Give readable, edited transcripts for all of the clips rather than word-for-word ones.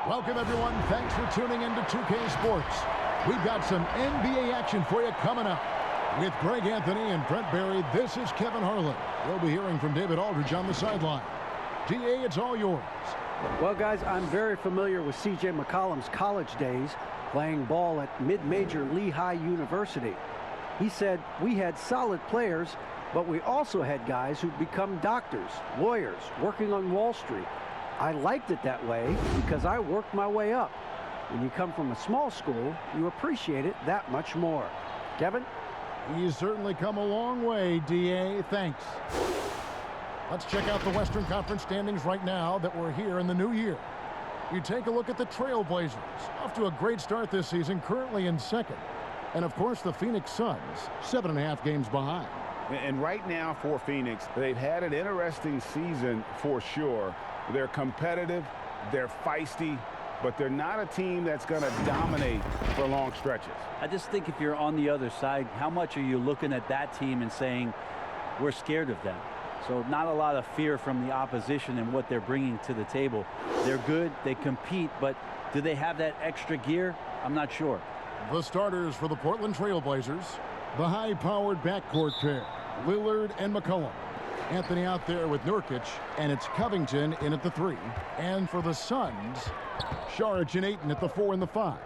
Welcome, everyone. Thanks for tuning in to 2K Sports. We've got some NBA action for you coming up. With Greg Anthony and Brent Barry, this is Kevin Harlan. We'll be hearing from David Aldridge on the sideline. DA, it's all yours. Well, guys, I'm very familiar with C.J. McCollum's college days playing ball at mid-major Lehigh University. He said, we had solid players, but we also had guys who'd become doctors, lawyers, working on Wall Street. I liked it that way because I worked my way up. When you come from a small school, you appreciate it that much more. Kevin? He's certainly come a long way, DA. Thanks. Let's check out the Western Conference standings right now that we're here in the new year. You take a look at the Trailblazers, off to a great start this season, currently in second. And, of course, the Phoenix Suns, 7.5 games behind. And right now for Phoenix, they've had an interesting season for sure. They're competitive, they're feisty, but they're not a team that's going to dominate for long stretches. I just think if you're on the other side, how much are you looking at that team and saying, we're scared of them? So not a lot of fear from the opposition and what they're bringing to the table. They're good, they compete, but do they have that extra gear? I'm not sure. The starters for the Portland Trailblazers, the high-powered backcourt pair, Lillard and McCollum. Anthony out there with Nurkic, and it's Covington in at the 3. And for the Suns, Saric and Ayton at the 4 and the 5.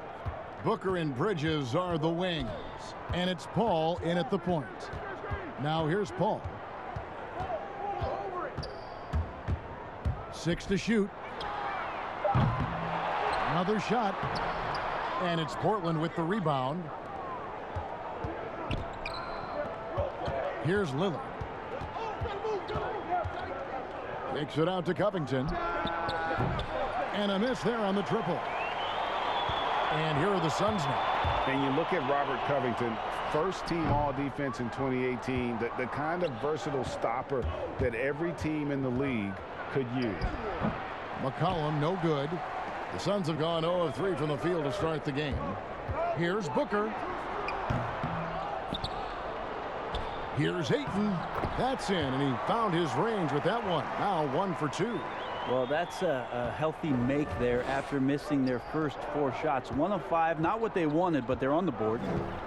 Booker and Bridges are the wings, and it's Paul in at the point. Now here's Paul. 6 to shoot. Another shot, and it's Portland with the rebound. Here's Lillard. Takes it out to Covington. And a miss there on the triple. And here are the Suns now. And you look at Robert Covington, first team all-defense in 2018, the kind of versatile stopper that every team in the league could use. McCollum, no good. The Suns have gone 0 of 3 from the field to start the game. Here's Booker. Here's Ayton. That's in, and he found his range with that one. Now 1 for 2. Well, that's a healthy make there after missing their first 4 shots. 1 of 5, not what they wanted, but they're on the board.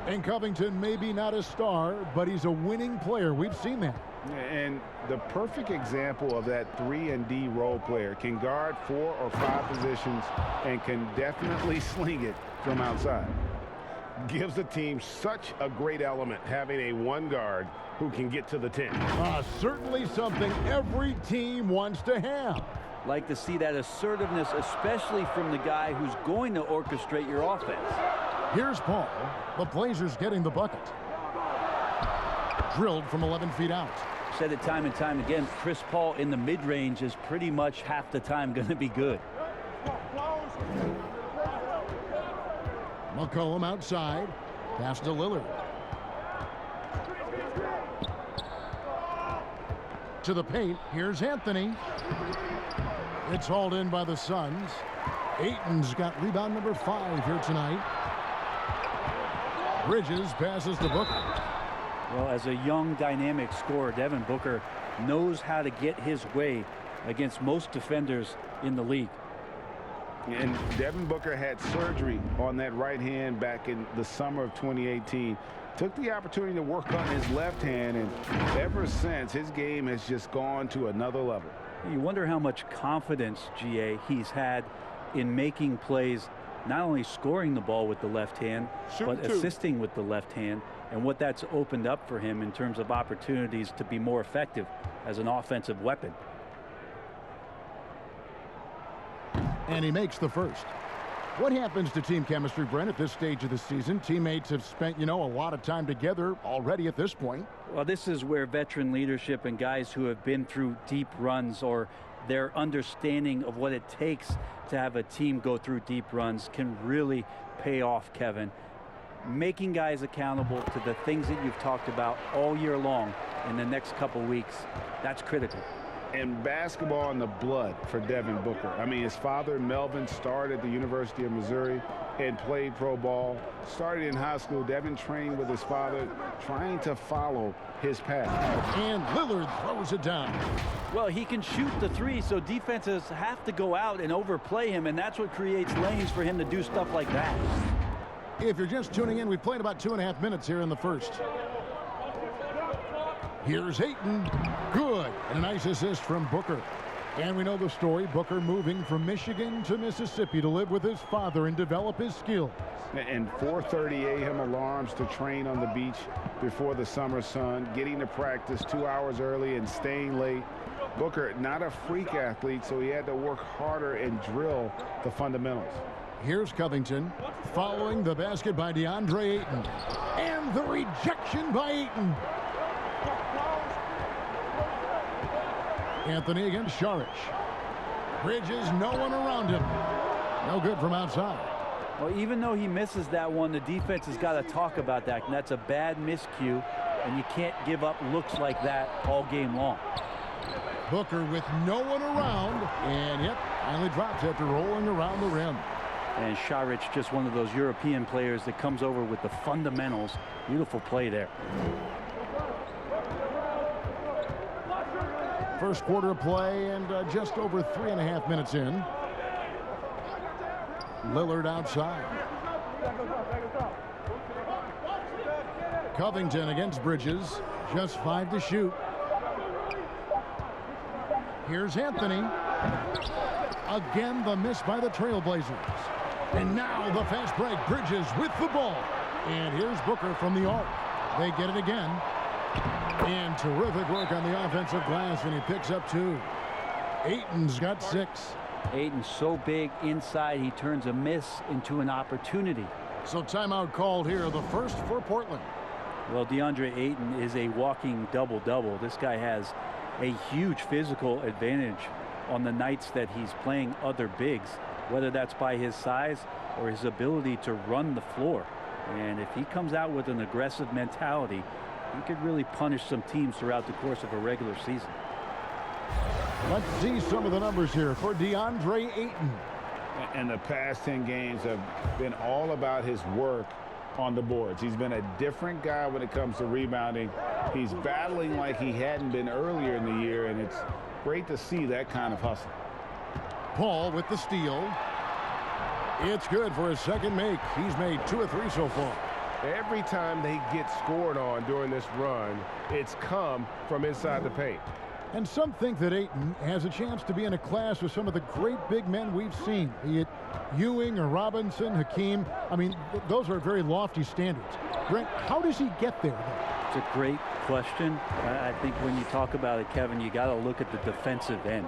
And Covington maybe not a star, but he's a winning player. We've seen that. And the perfect example of that 3-and-D role player, can guard 4 or 5 positions and can definitely sling it from outside. Gives the team such a great element having a 1 guard who can get to the 10. Certainly something every team wants to have. Like to see that assertiveness, especially from the guy who's going to orchestrate your offense. Here's Paul. The Blazers getting the bucket. Drilled from 11 feet out. Said it time and time again, Chris Paul in the mid-range is pretty much half the time going to be good. McCollum outside. Pass to Lillard. To the paint. Here's Anthony. It's hauled in by the Suns. Ayton's got rebound number 5 here tonight. Bridges passes to Booker. Well, as a young, dynamic scorer, Devin Booker knows how to get his way against most defenders in the league. And Devin Booker had surgery on that right hand back in the summer of 2018. Took the opportunity to work on his left hand, and ever since, his game has just gone to another level. You wonder how much confidence, GA, he's had in making plays, not only scoring the ball with the left hand, but assisting with the left hand, and what that's opened up for him in terms of opportunities to be more effective as an offensive weapon. And he makes the first. What happens to team chemistry, Brent, at this stage of the season? Teammates have spent, a lot of time together already at this point. Well, this is where veteran leadership and guys who have been through deep runs, or their understanding of what it takes to have a team go through deep runs, can really pay off, Kevin. Making guys accountable to the things that you've talked about all year long in the next couple weeks, that's critical. And basketball in the blood for Devin Booker. I mean, his father, Melvin, started at the University of Missouri and played pro ball. Started in high school. Devin trained with his father, trying to follow his path. And Lillard throws it down. Well, he can shoot the three, so defenses have to go out and overplay him, and that's what creates lanes for him to do stuff like that. If you're just tuning in, we've played about 2.5 minutes here in the first. Here's Ayton. Good. And a nice assist from Booker. And we know the story. Booker moving from Michigan to Mississippi to live with his father and develop his skills. And 4:30 a.m. alarms to train on the beach before the summer sun. Getting to practice 2 hours early and staying late. Booker, not a freak athlete, so he had to work harder and drill the fundamentals. Here's Covington. Following the basket by DeAndre Ayton. And the rejection by Ayton. Anthony against Saric. Bridges, no one around him. No good from outside. Well, even though he misses that one, the defense has got to talk about that. And that's a bad miscue, and you can't give up looks like that all game long. Booker with no one around, and finally drops after rolling around the rim. And Saric, just one of those European players that comes over with the fundamentals. Beautiful play there. First quarter of play, and just over 3.5 minutes in. Lillard outside. Covington against Bridges. Just 5 to shoot. Here's Anthony. Again, the miss by the Trailblazers. And now the fast break. Bridges with the ball. And here's Booker from the arc. They get it again. And terrific work on the offensive glass, and he picks up 2. Ayton's got 6. Ayton's so big inside, he turns a miss into an opportunity. So timeout called here, the first for Portland. Well, DeAndre Ayton is a walking double-double. This guy has a huge physical advantage on the nights that he's playing other bigs, whether that's by his size or his ability to run the floor. And if he comes out with an aggressive mentality, he could really punish some teams throughout the course of a regular season. Let's see some of the numbers here for DeAndre Ayton. And the past 10 games have been all about his work on the boards. He's been a different guy when it comes to rebounding. He's battling like he hadn't been earlier in the year, and it's great to see that kind of hustle. Paul with the steal. It's good for his second make. He's made 2 or 3 so far. Every time they get scored on during this run, it's come from inside the paint. And some think that Ayton has a chance to be in a class with some of the great big men we've seen, be it Ewing or Robinson, Hakeem. I mean, those are very lofty standards. Brent, how does he get there, though? It's a great question. I think when you talk about it, Kevin, you got to look at the defensive end.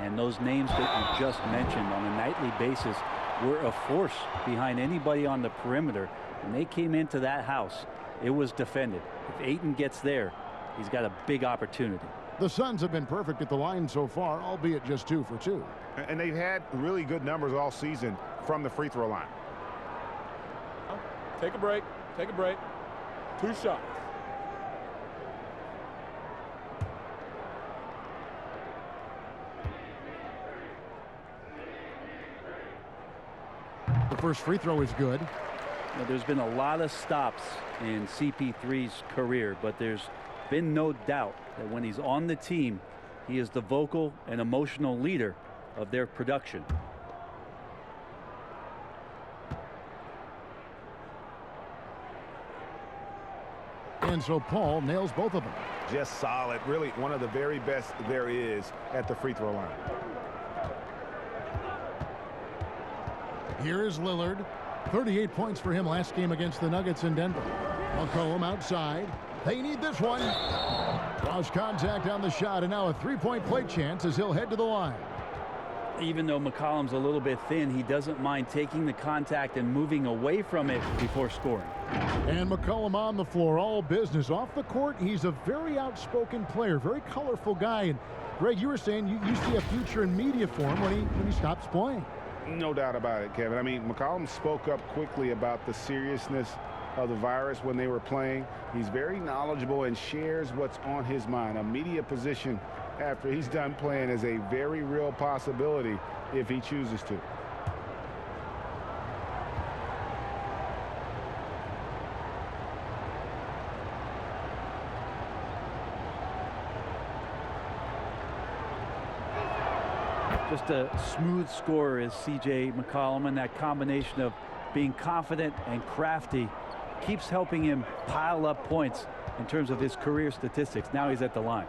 And those names that you just mentioned on a nightly basis were a force behind anybody on the perimeter. When they came into that house, it was defended. If Ayton gets there, he's got a big opportunity. The Suns have been perfect at the line so far, albeit just 2 for 2. And they've had really good numbers all season from the free throw line. Take a break. Take a break. 2 shots. The first free throw is good. Now, there's been a lot of stops in CP3's career, but there's been no doubt that when he's on the team, he is the vocal and emotional leader of their production. And so Paul nails both of them. Just solid. Really one of the very best there is at the free throw line. Here is Lillard. 38 points for him last game against the Nuggets in Denver. McCollum outside. They need this one. Lost contact on the shot, and now a three-point play chance as he'll head to the line. Even though McCollum's a little bit thin, he doesn't mind taking the contact and moving away from it before scoring. And McCollum on the floor, all business. Off the court, he's a very outspoken player, very colorful guy. And Greg, you were saying you see a future in media for him when he stops playing. No doubt about it, Kevin. I mean, McCollum spoke up quickly about the seriousness of the virus when they were playing. He's very knowledgeable and shares what's on his mind. A media position after he's done playing is a very real possibility if he chooses to. Just a smooth scorer is C.J. McCollum, and that combination of being confident and crafty keeps helping him pile up points in terms of his career statistics. Now he's at the line.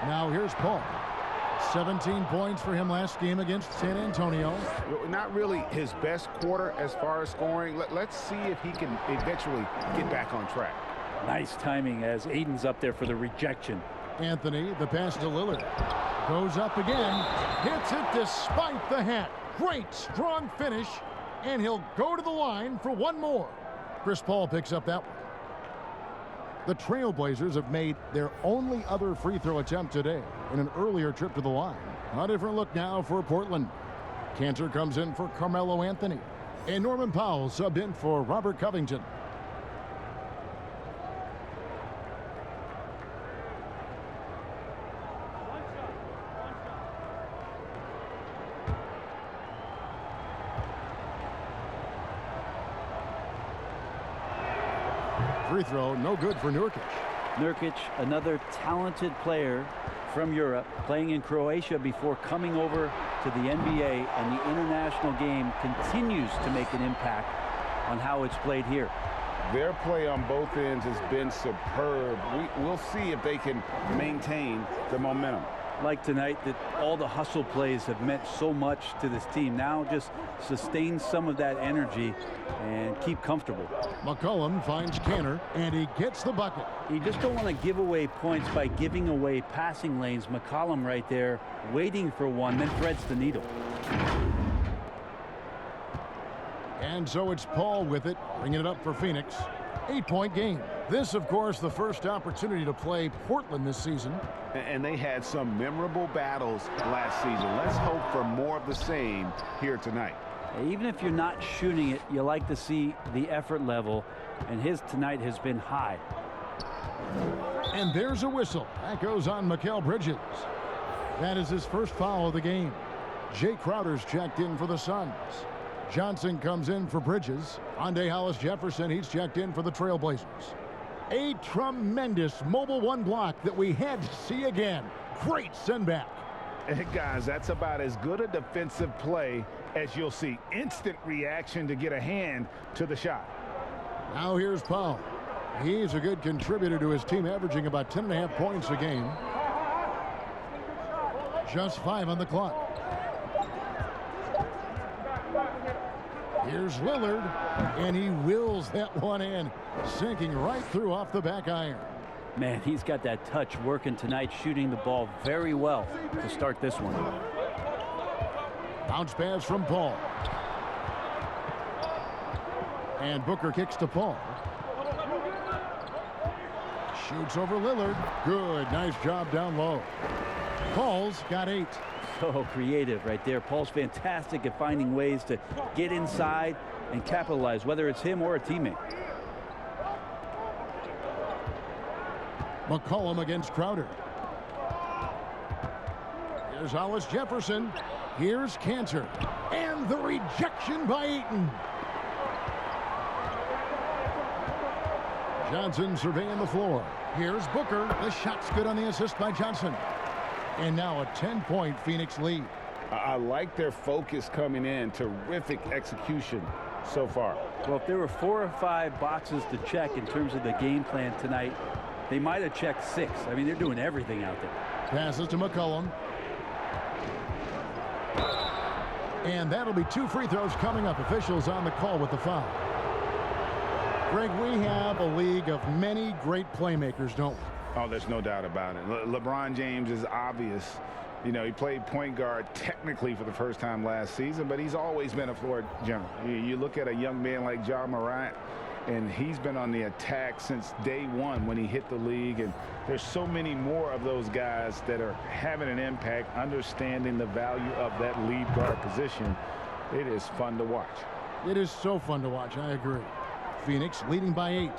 Now here's Paul. 17 points for him last game against San Antonio. Not really his best quarter as far as scoring. Let's see if he can eventually get back on track. Nice timing as Aiden's up there for the rejection. Anthony, the pass to Lillard. Goes up again. Hits it despite the hat. Great strong finish. And he'll go to the line for one more. Chris Paul picks up that one. The Trailblazers have made their only other free throw attempt today in an earlier trip to the line. A different look now for Portland. Cantor comes in for Carmelo Anthony. And Norman Powell subbed in for Robert Covington. Free throw, no good for Nurkic. Nurkic, another talented player from Europe, playing in Croatia before coming over to the NBA, and the international game continues to make an impact on how it's played here. Their play on both ends has been superb. We'll see if they can maintain the momentum. Like tonight, that all the hustle plays have meant so much to this team. Now just sustain some of that energy and keep comfortable. McCollum finds Cantor, and he gets the bucket. You just don't want to give away points by giving away passing lanes. McCollum right there waiting for one, then threads the needle. And so it's Paul with it, bringing it up for Phoenix. 8-point game. This, of course, the first opportunity to play Portland this season. And they had some memorable battles last season. Let's hope for more of the same here tonight. Even if you're not shooting it, you like to see the effort level, and his tonight has been high. And there's a whistle. That goes on Mikal Bridges. That is his first foul of the game. Jay Crowder's checked in for the Suns. Johnson comes in for Bridges. Andre Hollis-Jefferson, he's checked in for the Trailblazers. A tremendous mobile one block that we had to see again. Great send back. Hey guys, that's about as good a defensive play as you'll see. Instant reaction to get a hand to the shot. Now here's Powell. He's a good contributor to his team, averaging about 10.5 points a game. Just 5 on the clock. Here's Lillard, and he wills that one in, sinking right through off the back iron. Man, he's got that touch working tonight, shooting the ball very well to start this one. Bounce pass from Paul. And Booker kicks to Paul. Shoots over Lillard. Good. Nice job down low. Paul's got 8. So creative right there. Paul's fantastic at finding ways to get inside and capitalize, whether it's him or a teammate. McCollum against Crowder. Here's Hollis Jefferson. Here's Cantor. And the rejection by Eaton. Johnson surveying the floor. Here's Booker. The shot's good on the assist by Johnson. And now a 10-point Phoenix lead. I like their focus coming in. Terrific execution so far. Well, if there were 4 or 5 boxes to check in terms of the game plan tonight, they might have checked 6. I mean, they're doing everything out there. Passes to McCollum. And that'll be 2 free throws coming up. Officials on the call with the foul. Greg, we have a league of many great playmakers, don't we? Oh, there's no doubt about it. LeBron James is obvious. You know, he played point guard technically for the first time last season, but he's always been a floor general. You look at a young man like Ja Morant, and he's been on the attack since day one when he hit the league. And there's so many more of those guys that are having an impact, understanding the value of that lead guard position. It is fun to watch. It is so fun to watch. I agree. Phoenix leading by 8.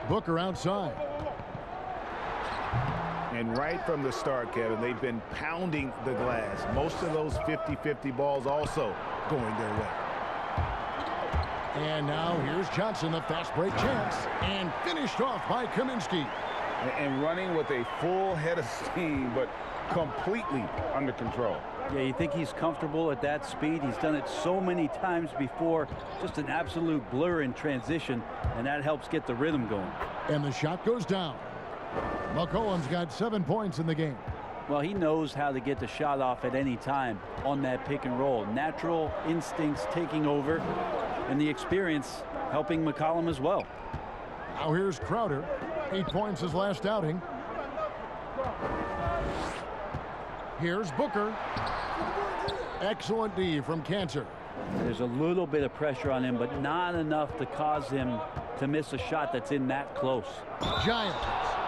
Booker outside. And right from the start, Kevin, they've been pounding the glass. Most of those 50-50 balls also going their way. And now here's Johnson, the fast break chance, and finished off by Kaminsky. And running with a full head of steam, but completely under control. Yeah, you think he's comfortable at that speed. He's done it so many times before. Just an absolute blur in transition, and that helps get the rhythm going. And the shot goes down. McCollum's got 7 points in the game. Well, he knows how to get the shot off at any time on that pick and roll. Natural instincts taking over, and the experience helping McCollum as well. Now here's Crowder. 8 points his last outing. Here's Booker. Excellent D from Cantor. There's a little bit of pressure on him, but not enough to cause him to miss a shot that's in that close. Giants.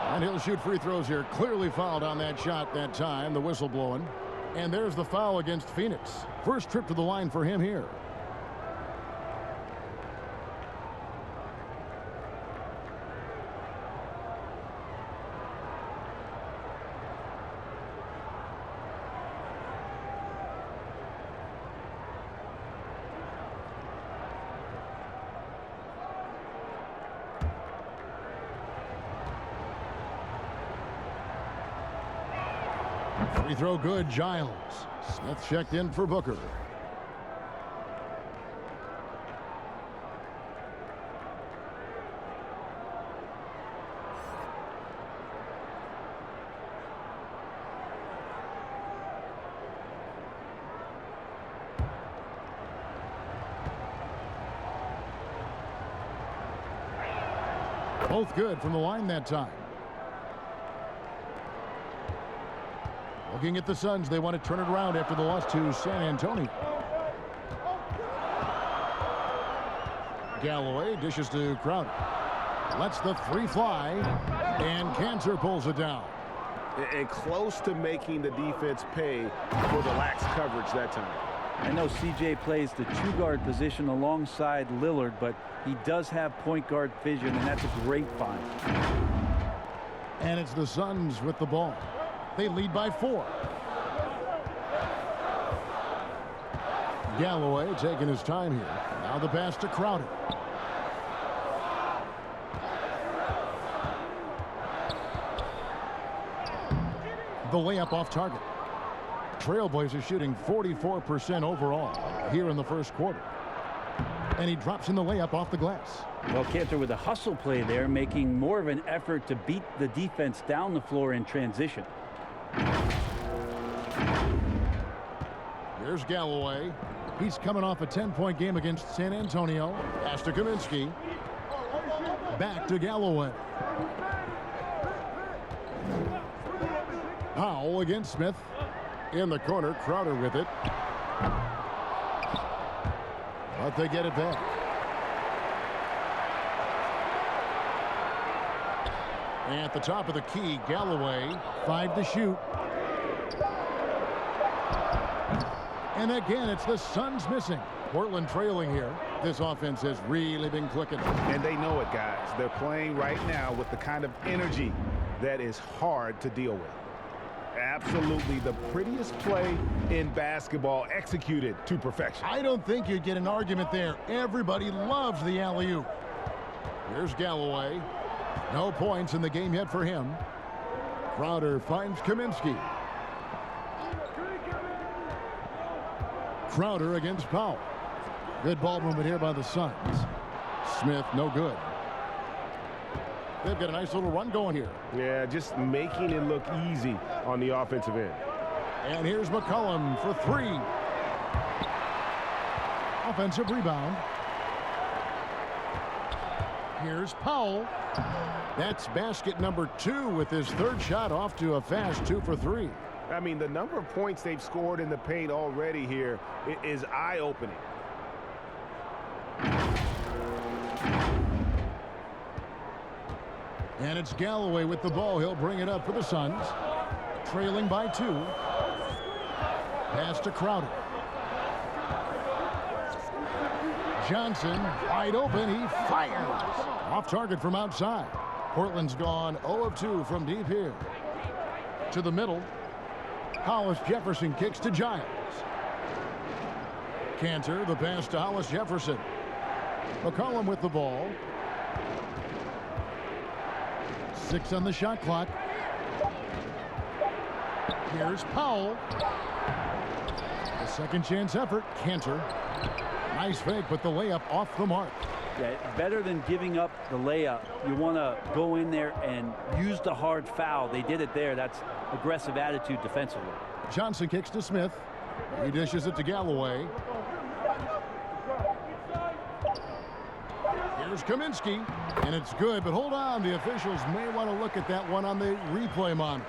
And he'll shoot free throws here. Clearly fouled on that shot that time. The whistle blowing. And there's the foul against Phoenix. First trip to the line for him here. Free throw good, Giles. Smith checked in for Booker. Both good from the line that time. Looking at the Suns, they want to turn it around after the loss to San Antonio. Galloway dishes to Crowder. Lets the 3 fly, and Cantor pulls it down. And close to making the defense pay for the lax coverage that time. I know CJ plays the 2-guard position alongside Lillard, but he does have point guard vision, and that's a great find. And it's the Suns with the ball. They lead by 4. Galloway taking his time here. Now the pass to Crowder. The layup off target. Trailblazers shooting 44% overall here in the first quarter. And he drops in the layup off the glass. Well, Cantor with a hustle play there, making more of an effort to beat the defense down the floor in transition. Here's Galloway. He's coming off a 10-point game against San Antonio. Pass to Kaminsky. Back to Galloway. Powell against Smith. In the corner, Crowder with it. but they get it back. At the top of the key, Galloway, 5 to shoot. And again, it's the Suns missing. Portland trailing here. This offense has really been clicking. And they know it, guys. They're playing right now with the kind of energy that is hard to deal with. Absolutely the prettiest play in basketball, executed to perfection. I don't think you'd get an argument there. Everybody loves the alley-oop. Here's Galloway. No points in the game yet for him. Crowder finds Kaminsky. Crowder against Powell. Good ball movement here by the Suns. Smith, no good. They've got a nice little run going here. Yeah, just making it look easy on the offensive end. And here's McCollum for 3. Offensive rebound. Here's Powell. That's basket number 2 with his 3rd shot, off to a fast 2 for 3. I mean, the number of points they've scored in the paint already here is eye-opening. And it's Galloway with the ball. He'll bring it up for the Suns. Trailing by 2. Pass to Crowder. Johnson wide open. He fires. Off target from outside. Portland's gone 0 of 2 from deep here. To the middle. Hollis Jefferson kicks to Giles. Cantor, the pass to Hollis Jefferson. McCollum with the ball. 6 on the shot clock. Here's Powell. A second chance effort. Cantor. Nice fake, but the layup off the mark. Yeah, better than giving up the layup. You want to go in there and use the hard foul. They did it there. That's aggressive attitude defensively. Johnson kicks to Smith. He dishes it to Galloway. Here's Kaminsky, and it's good, but hold on. The officials may want to look at that one on the replay monitor.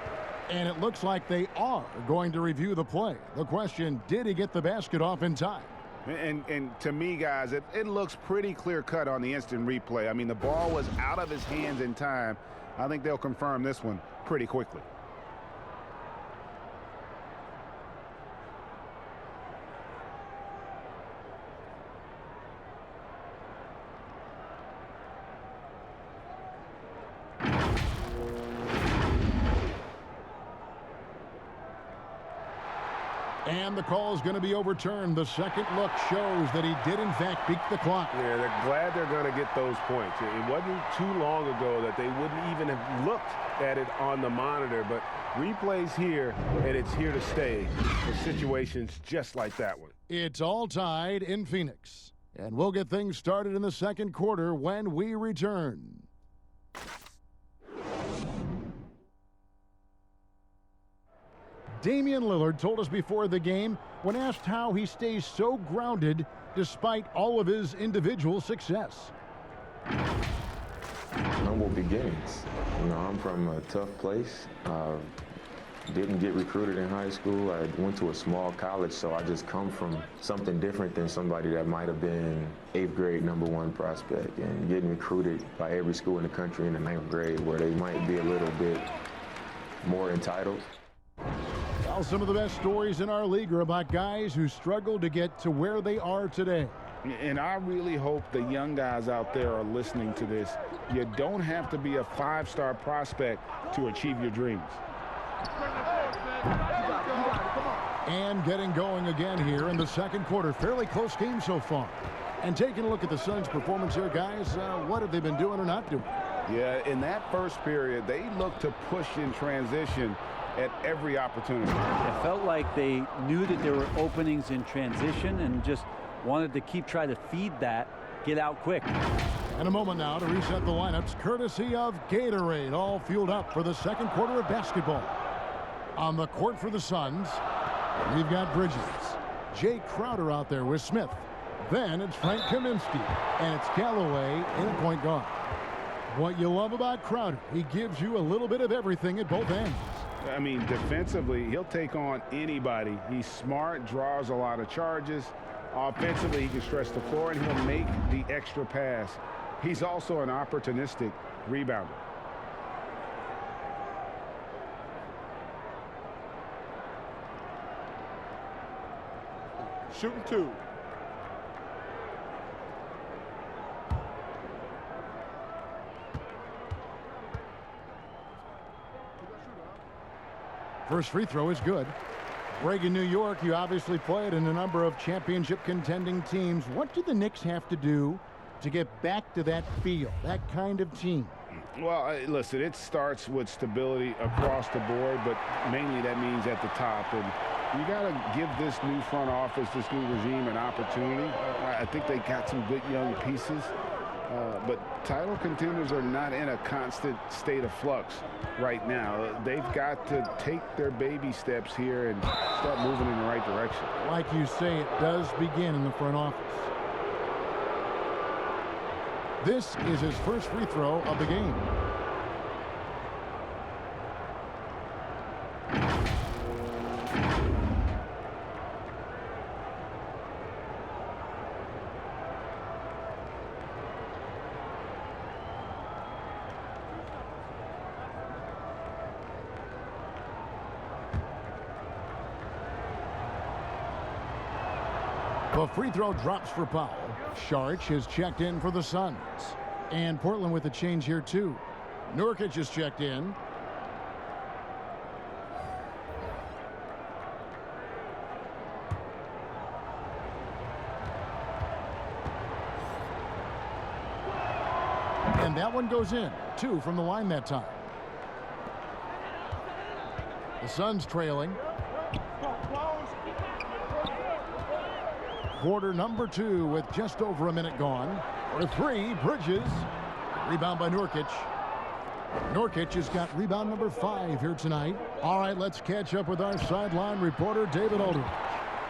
And it looks like they are going to review the play. The question, did he get the basket off in time? And to me, guys, it looks pretty clear-cut on the instant replay. I mean, the ball was out of his hands in time. I think they'll confirm this one pretty quickly. And the call is going to be overturned. The second look shows that he did, in fact, beat the clock. Yeah, they're glad they're going to get those points. It wasn't too long ago that they wouldn't even have looked at it on the monitor, but replays here, and it's here to stay for situations just like that one. It's all tied in Phoenix. And we'll get things started in the second quarter when we return. Damian Lillard told us before the game, when asked how he stays so grounded despite all of his individual success. Humble beginnings. You know, I'm from a tough place. Didn't get recruited in high school. I went to a small college, so I just come from something different than somebody that might have been 8th grade #1 prospect and getting recruited by every school in the country in the 9th grade, where they might be a little bit more entitled. Well, some of the best stories in our league are about guys who struggled to get to where they are today. And I really hope the young guys out there are listening to this. You don't have to be a 5-star prospect to achieve your dreams. And getting going again here in the second quarter. Fairly close game so far. And taking a look at the Suns' performance here, guys, what have they been doing or not doing? Yeah, in that first period, they looked to push in transition at every opportunity. It felt like they knew that there were openings in transition and just wanted to keep trying to feed that, get out quick. And a moment now to reset the lineups, courtesy of Gatorade, all fueled up for the second quarter of basketball. On the court for the Suns, we've got Bridges. Jay Crowder out there with Smith. Then it's Frank Kaminsky, and it's Galloway in a point guard. What you love about Crowder, he gives you a little bit of everything at both ends. I mean, defensively, he'll take on anybody. He's smart, draws a lot of charges, Offensively, he can stretch the floor, and he'll make the extra pass. He's also an opportunistic rebounder. Shooting 2. First free throw is good. Reagan, New York, you obviously played in a number of championship contending teams. What do the Knicks have to do to get back to that feel, that kind of team? Well, listen, it starts with stability across the board, but mainly that means at the top. And you got to give this new front office, this new regime, an opportunity. I think they got some good young pieces. But title contenders are not in a constant state of flux right now. They've got to take their baby steps here and start moving in the right direction. Like you say, it does begin in the front office. This is his first free throw of the game. The free throw drops for Powell. Sharch has checked in for the Suns. And Portland with a change here, too. Nurkic has checked in. And that one goes in. 2 from the line that time. The Suns trailing. Quarter number 2 with just over a minute gone. For 3, Bridges. Rebound by Nurkic. Nurkic has got rebound number 5 here tonight. All right, let's catch up with our sideline reporter, David Aldridge.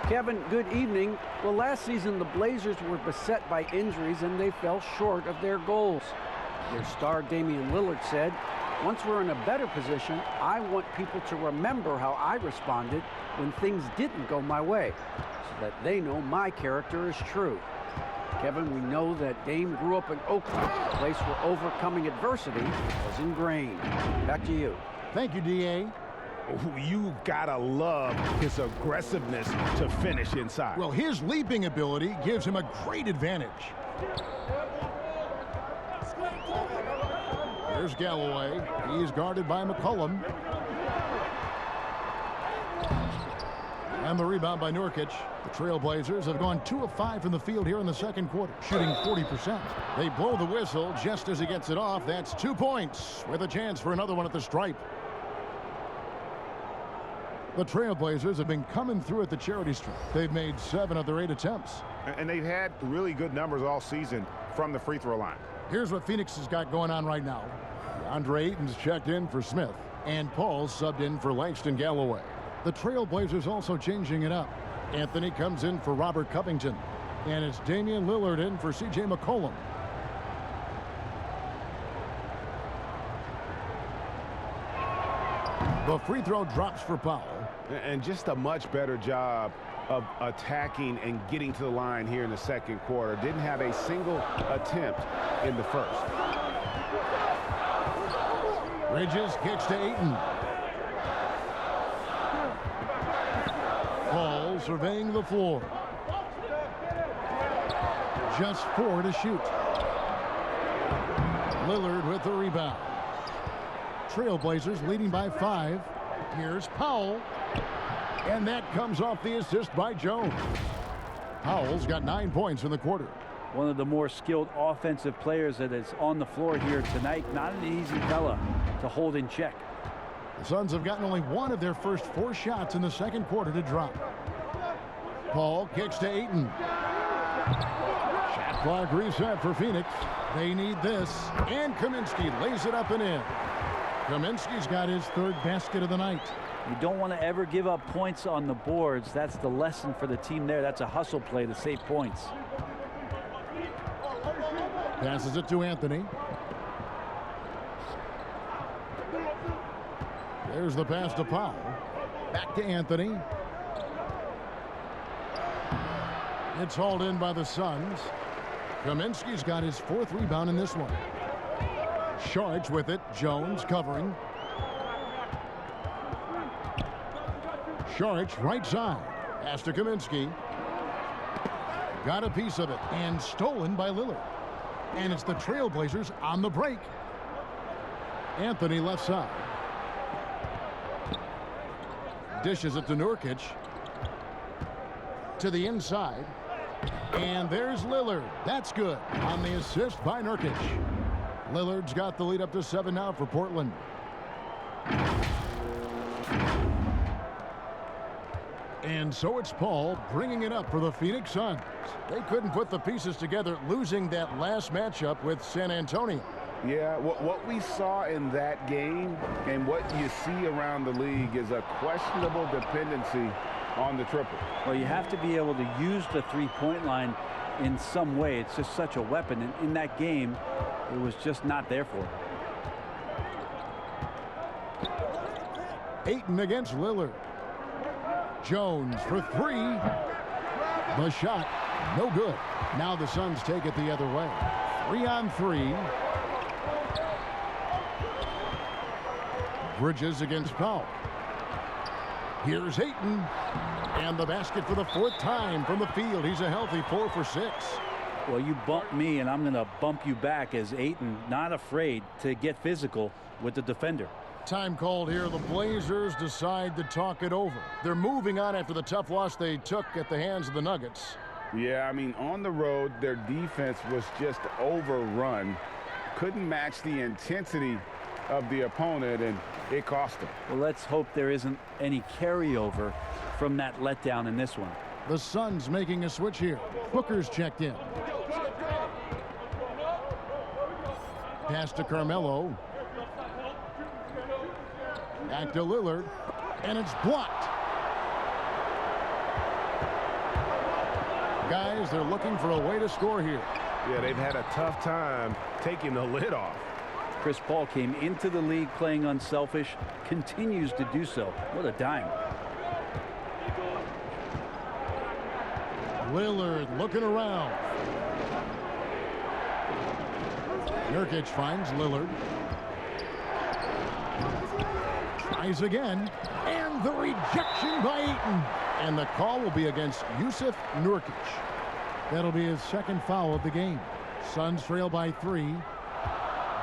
Kevin, good evening. Well, last season the Blazers were beset by injuries and they fell short of their goals. Their star Damian Lillard said, "Once we're in a better position, I want people to remember how I responded when things didn't go my way, so that they know my character is true." Kevin, we know that Dame grew up in Oakland, a place where overcoming adversity was ingrained. Back to you. Thank you, D.A. You gotta love his aggressiveness to finish inside. Well, his leaping ability gives him a great advantage. There's Galloway. He's guarded by McCollum. And the rebound by Nurkic. The Trailblazers have gone 2 of 5 from the field here in the second quarter, shooting 40%. They blow the whistle just as he gets it off. That's 2 points with a chance for another one at the stripe. The Trailblazers have been coming through at the charity stripe. They've made 7 of their 8 attempts. And they've had really good numbers all season from the free throw line. Here's what Phoenix has got going on right now. Andre Ayton's checked in for Smith, and Paul's subbed in for Langston Galloway. The Trailblazers also changing it up. Anthony comes in for Robert Covington, and it's Damian Lillard in for C.J. McCollum. The free throw drops for Powell. And just a much better job of attacking and getting to the line here in the second quarter. Didn't have a single attempt in the first. Bridges kicks to Ayton. Paul surveying the floor. Just 4 to shoot. Lillard with the rebound. Trailblazers leading by 5. Here's Powell. And that comes off the assist by Jones. Powell's got 9 points in the quarter. One of the more skilled offensive players that is on the floor here tonight. Not an easy fella to hold in check. The Suns have gotten only 1 of their first 4 shots in the second quarter to drop. Paul kicks to Ayton. Shot clock reset for Phoenix. They need this. And Kaminsky lays it up and in. Kaminsky's got his 3rd basket of the night. You don't want to ever give up points on the boards. That's the lesson for the team there. That's a hustle play to save points. Passes it to Anthony. There's the pass to Powell. Back to Anthony. It's hauled in by the Suns. Kaminsky's got his 4th rebound in this one. Sharge with it. Jones covering. Sharge right side. Pass to Kaminsky. Got a piece of it and stolen by Lillard. And it's the Trailblazers on the break. Anthony left side. Dishes it to Nurkic. To the inside. And there's Lillard. That's good on the assist by Nurkic. Lillard's got the lead up to 7 now for Portland. And so it's Paul bringing it up for the Phoenix Suns. They couldn't put the pieces together, losing that last matchup with San Antonio. Yeah, what we saw in that game and what you see around the league is a questionable dependency on the triple. Well, you have to be able to use the three-point line in some way. It's just such a weapon. And in that game, it was just not there for him. Ayton against Lillard. Jones for 3. The shot, no good. Now the Suns take it the other way. 3-on-3. Bridges against Powell. Here's Ayton. And the basket for the 4th time from the field. He's a healthy 4 for 6. Well, you bump me, and I'm going to bump you back as Ayton not afraid to get physical with the defender. Time called here. The Blazers decide to talk it over. They're moving on after the tough loss they took at the hands of the Nuggets. Yeah, I mean, on the road, their defense was just overrun. Couldn't match the intensity of the opponent, and it cost them. Well, let's hope there isn't any carryover from that letdown in this one. The Suns making a switch here. Booker's checked in. Pass to Carmelo. Back to Lillard. And it's blocked. Guys, they're looking for a way to score here. Yeah, they've had a tough time taking the lid off. Chris Paul came into the league playing unselfish, continues to do so. What a dime. Lillard looking around. Nurkic finds Lillard. Tries again. And the rejection by Ayton. And the call will be against Yusuf Nurkic. That'll be his 2nd foul of the game. Suns trail by 3.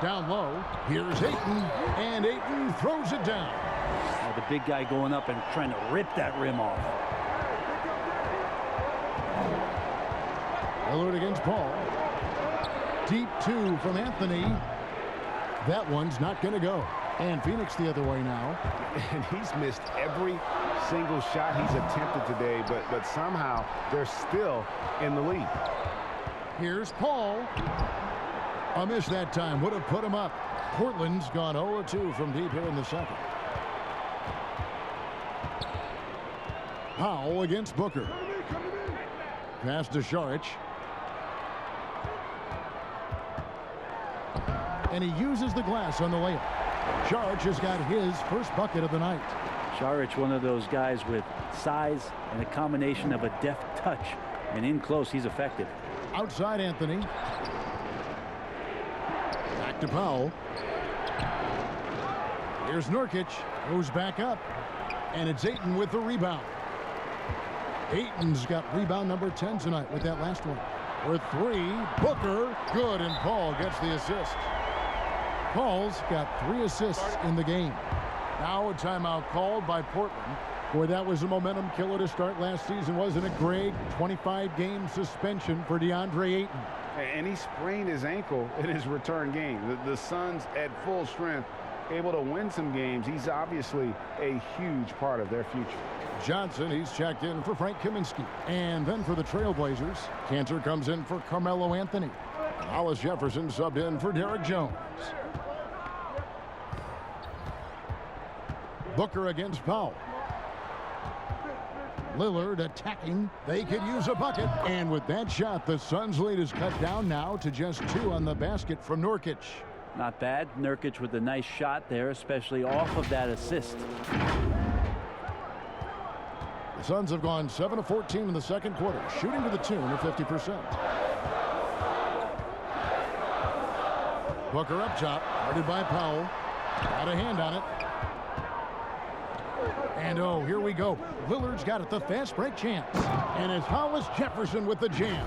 Down low. Here's Ayton. And Ayton throws it down. Now the big guy going up and trying to rip that rim off. Lillard against Paul. Deep 2 from Anthony. That one's not going to go. And Phoenix the other way now. And he's missed every single shot he's attempted today, but somehow they're still in the lead. Here's Paul. A miss that time would have put him up. Portland's gone 0-2 from deep here in the 2nd. Powell against Booker. Pass to Saric. And he uses the glass on the layup. Saric has got his first bucket of the night. Saric, one of those guys with size and a combination of a deft touch. And in close, he's effective. Outside Anthony. Back to Powell. Here's Nurkic. Goes back up. And it's Ayton with the rebound. Ayton's got rebound number 10 tonight with that last one. For 3, Booker, good, and Paul gets the assist. Paul's got 3 assists in the game. Now a timeout called by Portland. Boy, that was a momentum killer to start last season, wasn't it, Greg? 25-game suspension for DeAndre Ayton. And he sprained his ankle in his return game. The Suns at full strength, able to win some games. He's obviously a huge part of their future. Johnson, he's checked in for Frank Kaminsky. And then for the Trailblazers, Cantor comes in for Carmelo Anthony. Hollis Jefferson subbed in for Derek Jones. Booker against Powell. Lillard attacking. They could use a bucket. And with that shot, the Suns' lead is cut down now to just 2 on the basket from Nurkic. Not bad. Nurkic with a nice shot there, especially off of that assist. The Suns have gone 7 of 14 in the second quarter, shooting to the tune of 50%. Booker up top, guarded by Powell. Got a hand on it. And oh, here we go. Lillard's got it, the fast break chance. And it's Hollis Jefferson with the jam.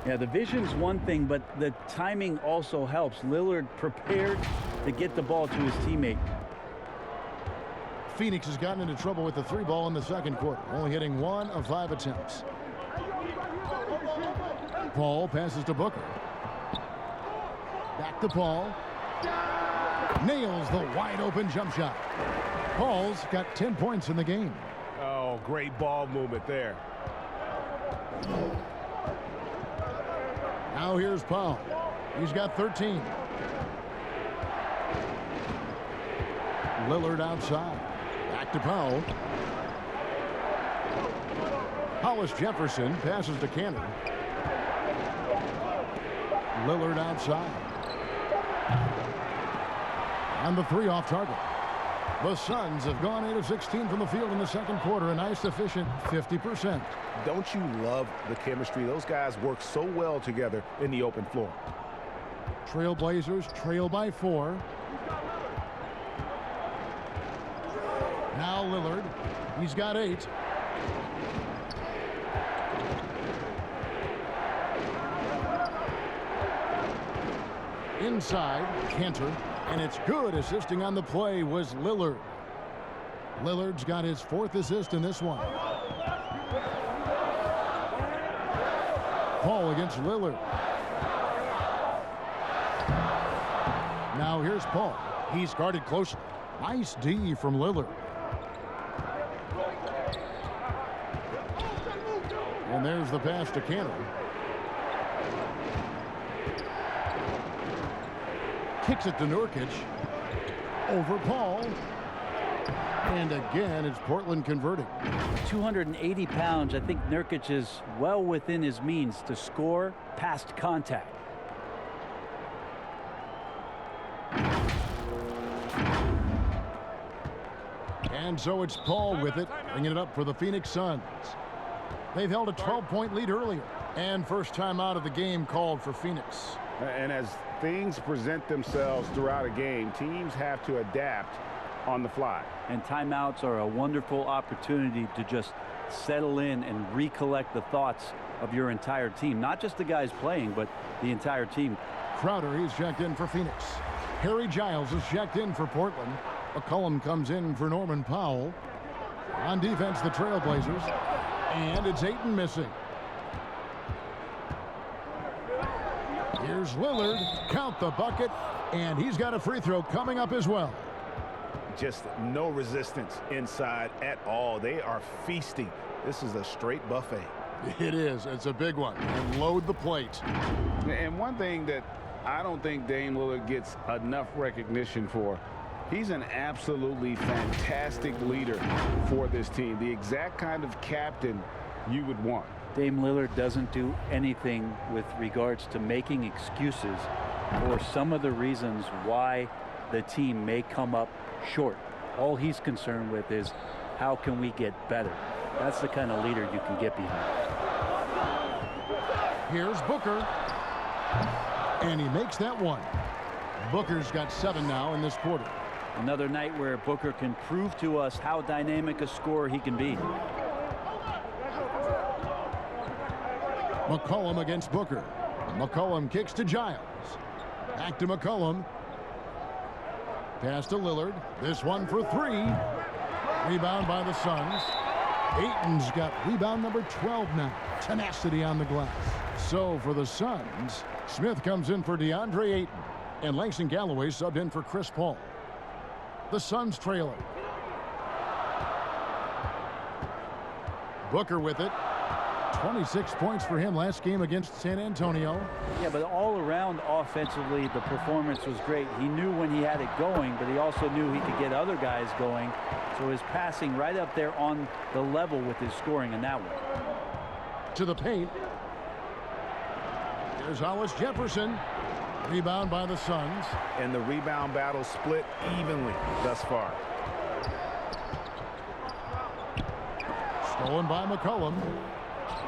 Yeah, the vision's one thing, but the timing also helps. Lillard prepared to get the ball to his teammate. Phoenix has gotten into trouble with the three ball in the second quarter, only hitting 1 of 5 attempts. Paul passes to Booker. Back to Paul. Nails the wide open jump shot. Paul's got 10 points in the game. Oh, great ball movement there. Now here's Paul. He's got 13. Lillard outside. Back to Powell. Hollis Jefferson passes to Cannon. Lillard outside. And the three off target. The Suns have gone 8 of 16 from the field in the second quarter, a nice efficient 50%. Don't you love the chemistry? Those guys work so well together in the open floor. Trailblazers trail by 4. Now Lillard. He's got 8. Inside, Cantor. And it's good. Assisting on the play was Lillard. Lillard's got his 4th assist in this one. Paul against Lillard. Now here's Paul. He's guarded closely. Nice D from Lillard. And there's the pass to Cannon. Kicks it to Nurkic. Over Paul. And again, it's Portland converting. 280 pounds. I think Nurkic is well within his means to score past contact. And so it's Paul with it, bringing it up for the Phoenix Suns. They've held a 12-point lead earlier. And first time out of the game called for Phoenix. And as things present themselves throughout a game, teams have to adapt on the fly. And timeouts are a wonderful opportunity to just settle in and recollect the thoughts of your entire team. Not just the guys playing, but the entire team. Crowder, he's checked in for Phoenix. Harry Giles is checked in for Portland. McCollum comes in for Norman Powell. On defense, the Trailblazers. And it's Ayton missing. Here's Lillard. Count the bucket. And he's got a free throw coming up as well. Just no resistance inside at all. They are feasting. This is a straight buffet. It is. It's a big one. And load the plate. And one thing that I don't think Dame Lillard gets enough recognition for, he's an absolutely fantastic leader for this team. The exact kind of captain you would want. Dame Lillard doesn't do anything with regards to making excuses for some of the reasons why the team may come up short. All he's concerned with is how can we get better. That's the kind of leader you can get behind. Here's Booker. And he makes that one. Booker's got 7 now in this quarter. Another night where Booker can prove to us how dynamic a scorer he can be. McCollum against Booker. McCollum kicks to Giles. Back to McCollum. Pass to Lillard. This one for 3. Rebound by the Suns. Ayton's got rebound number 12 now. Tenacity on the glass. So for the Suns, Smith comes in for DeAndre Ayton. And Langston Galloway subbed in for Chris Paul. The Suns trailing. Booker with it. 26 points for him last game against San Antonio. Yeah, but all around offensively, the performance was great. He knew when he had it going, but he also knew he could get other guys going. So his passing right up there on the level with his scoring in that one. To the paint. There's Hollis Jefferson. Rebound by the Suns. And the rebound battle split evenly thus far. Stolen by McCollum.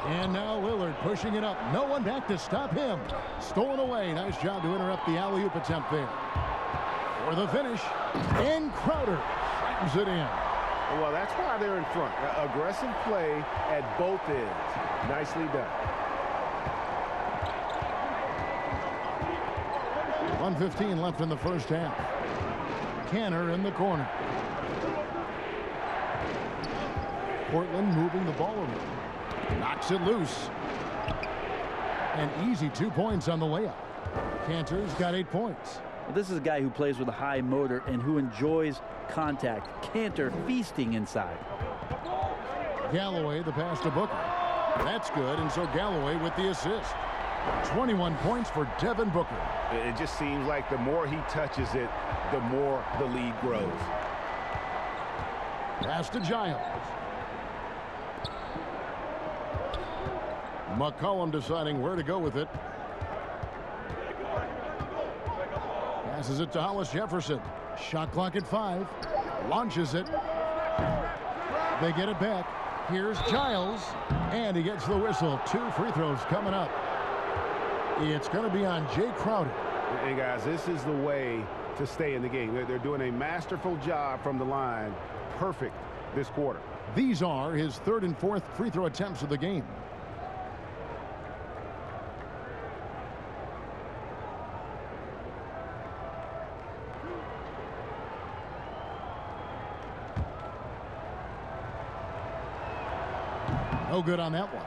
And now Lillard pushing it up. No one back to stop him. Stolen away. Nice job to interrupt the alley-oop attempt there. For the finish. And Crowder slams it in. Well, that's why they're in front. Aggressive play at both ends. Nicely done. 1:15 left in the first half. Canner in the corner. Portland moving the ball around. Knocks it loose. An easy 2 points on the layup. Cantor's got 8 points. Well, this is a guy who plays with a high motor and who enjoys contact. Cantor feasting inside. Galloway the pass to Booker. That's good, and so Galloway with the assist. 21 points for Devin Booker. It just seems like the more he touches it, the more the lead grows. Pass to Giles. McCollum deciding where to go with it. Passes it to Hollis Jefferson. Shot clock at 5. Launches it. They get it back. Here's Giles. And he gets the whistle. 2 free throws coming up. It's going to be on Jay Crowder. And guys, this is the way to stay in the game. They're doing a masterful job from the line. Perfect this quarter. These are his 3rd and 4th free throw attempts of the game. No good on that one.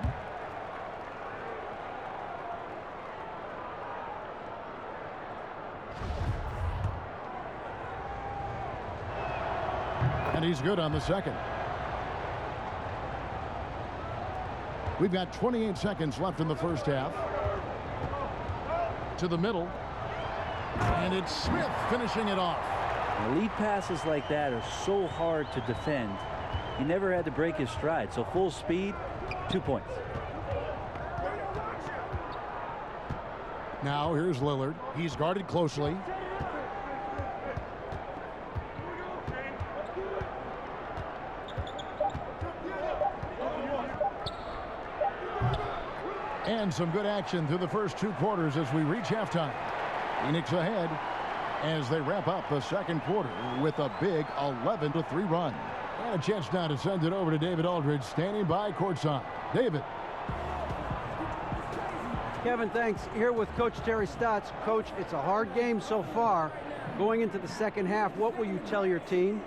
And he's good on the second. We've got 28 seconds left in the first half. To the middle. And it's Smith finishing it off. Now, lead passes like that are so hard to defend. He never had to break his stride. So full speed, 2 points. Now here's Lillard. He's guarded closely. And some good action through the first 2 quarters as we reach halftime. Phoenix ahead as they wrap up the second quarter with a big 11-3 run. And a chance now to send it over to David Aldridge, standing by courtside. David. Kevin, thanks. Here with Coach Terry Stotts. Coach, it's a hard game so far. Going into the second half, what will you tell your team?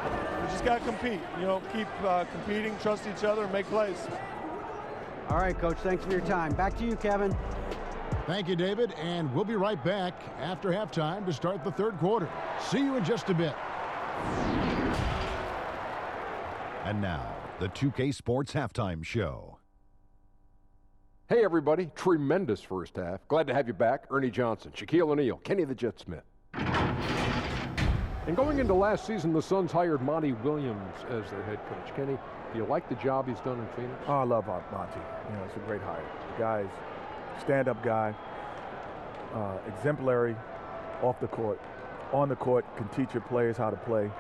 We just got to compete. You know, keep competing, trust each other, and make plays. All right, Coach, thanks for your time. Back to you, Kevin. Thank you, David, and we'll be right back after halftime to start the third quarter. See you in just a bit. And now, the 2K Sports Halftime Show. Hey, everybody. Tremendous first half. Glad to have you back. Ernie Johnson, Shaquille O'Neal, Kenny the Jet Smith. And going into last season, the Suns hired Monty Williams as their head coach. Kenny, do you like the job he's done in Phoenix? Oh, I love Monty. You know, it's a great hire. The guy's stand-up guy, exemplary off the court. On the court, can teach your players how to play.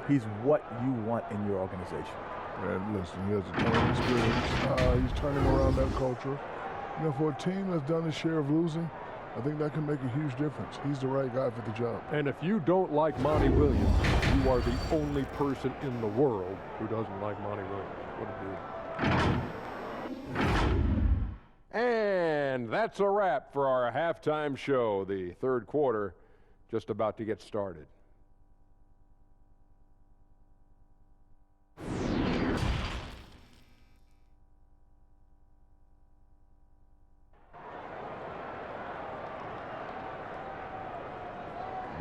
He's what you want in your organization. And listen, he has a ton of experience. He's turning around that culture. You know, for a team that's done its share of losing, I think that can make a huge difference. He's the right guy for the job. And if you don't like Monty Williams, you are the only person in the world who doesn't like Monty Williams. What a dude. And that's a wrap for our halftime show. The third quarter just about to get started.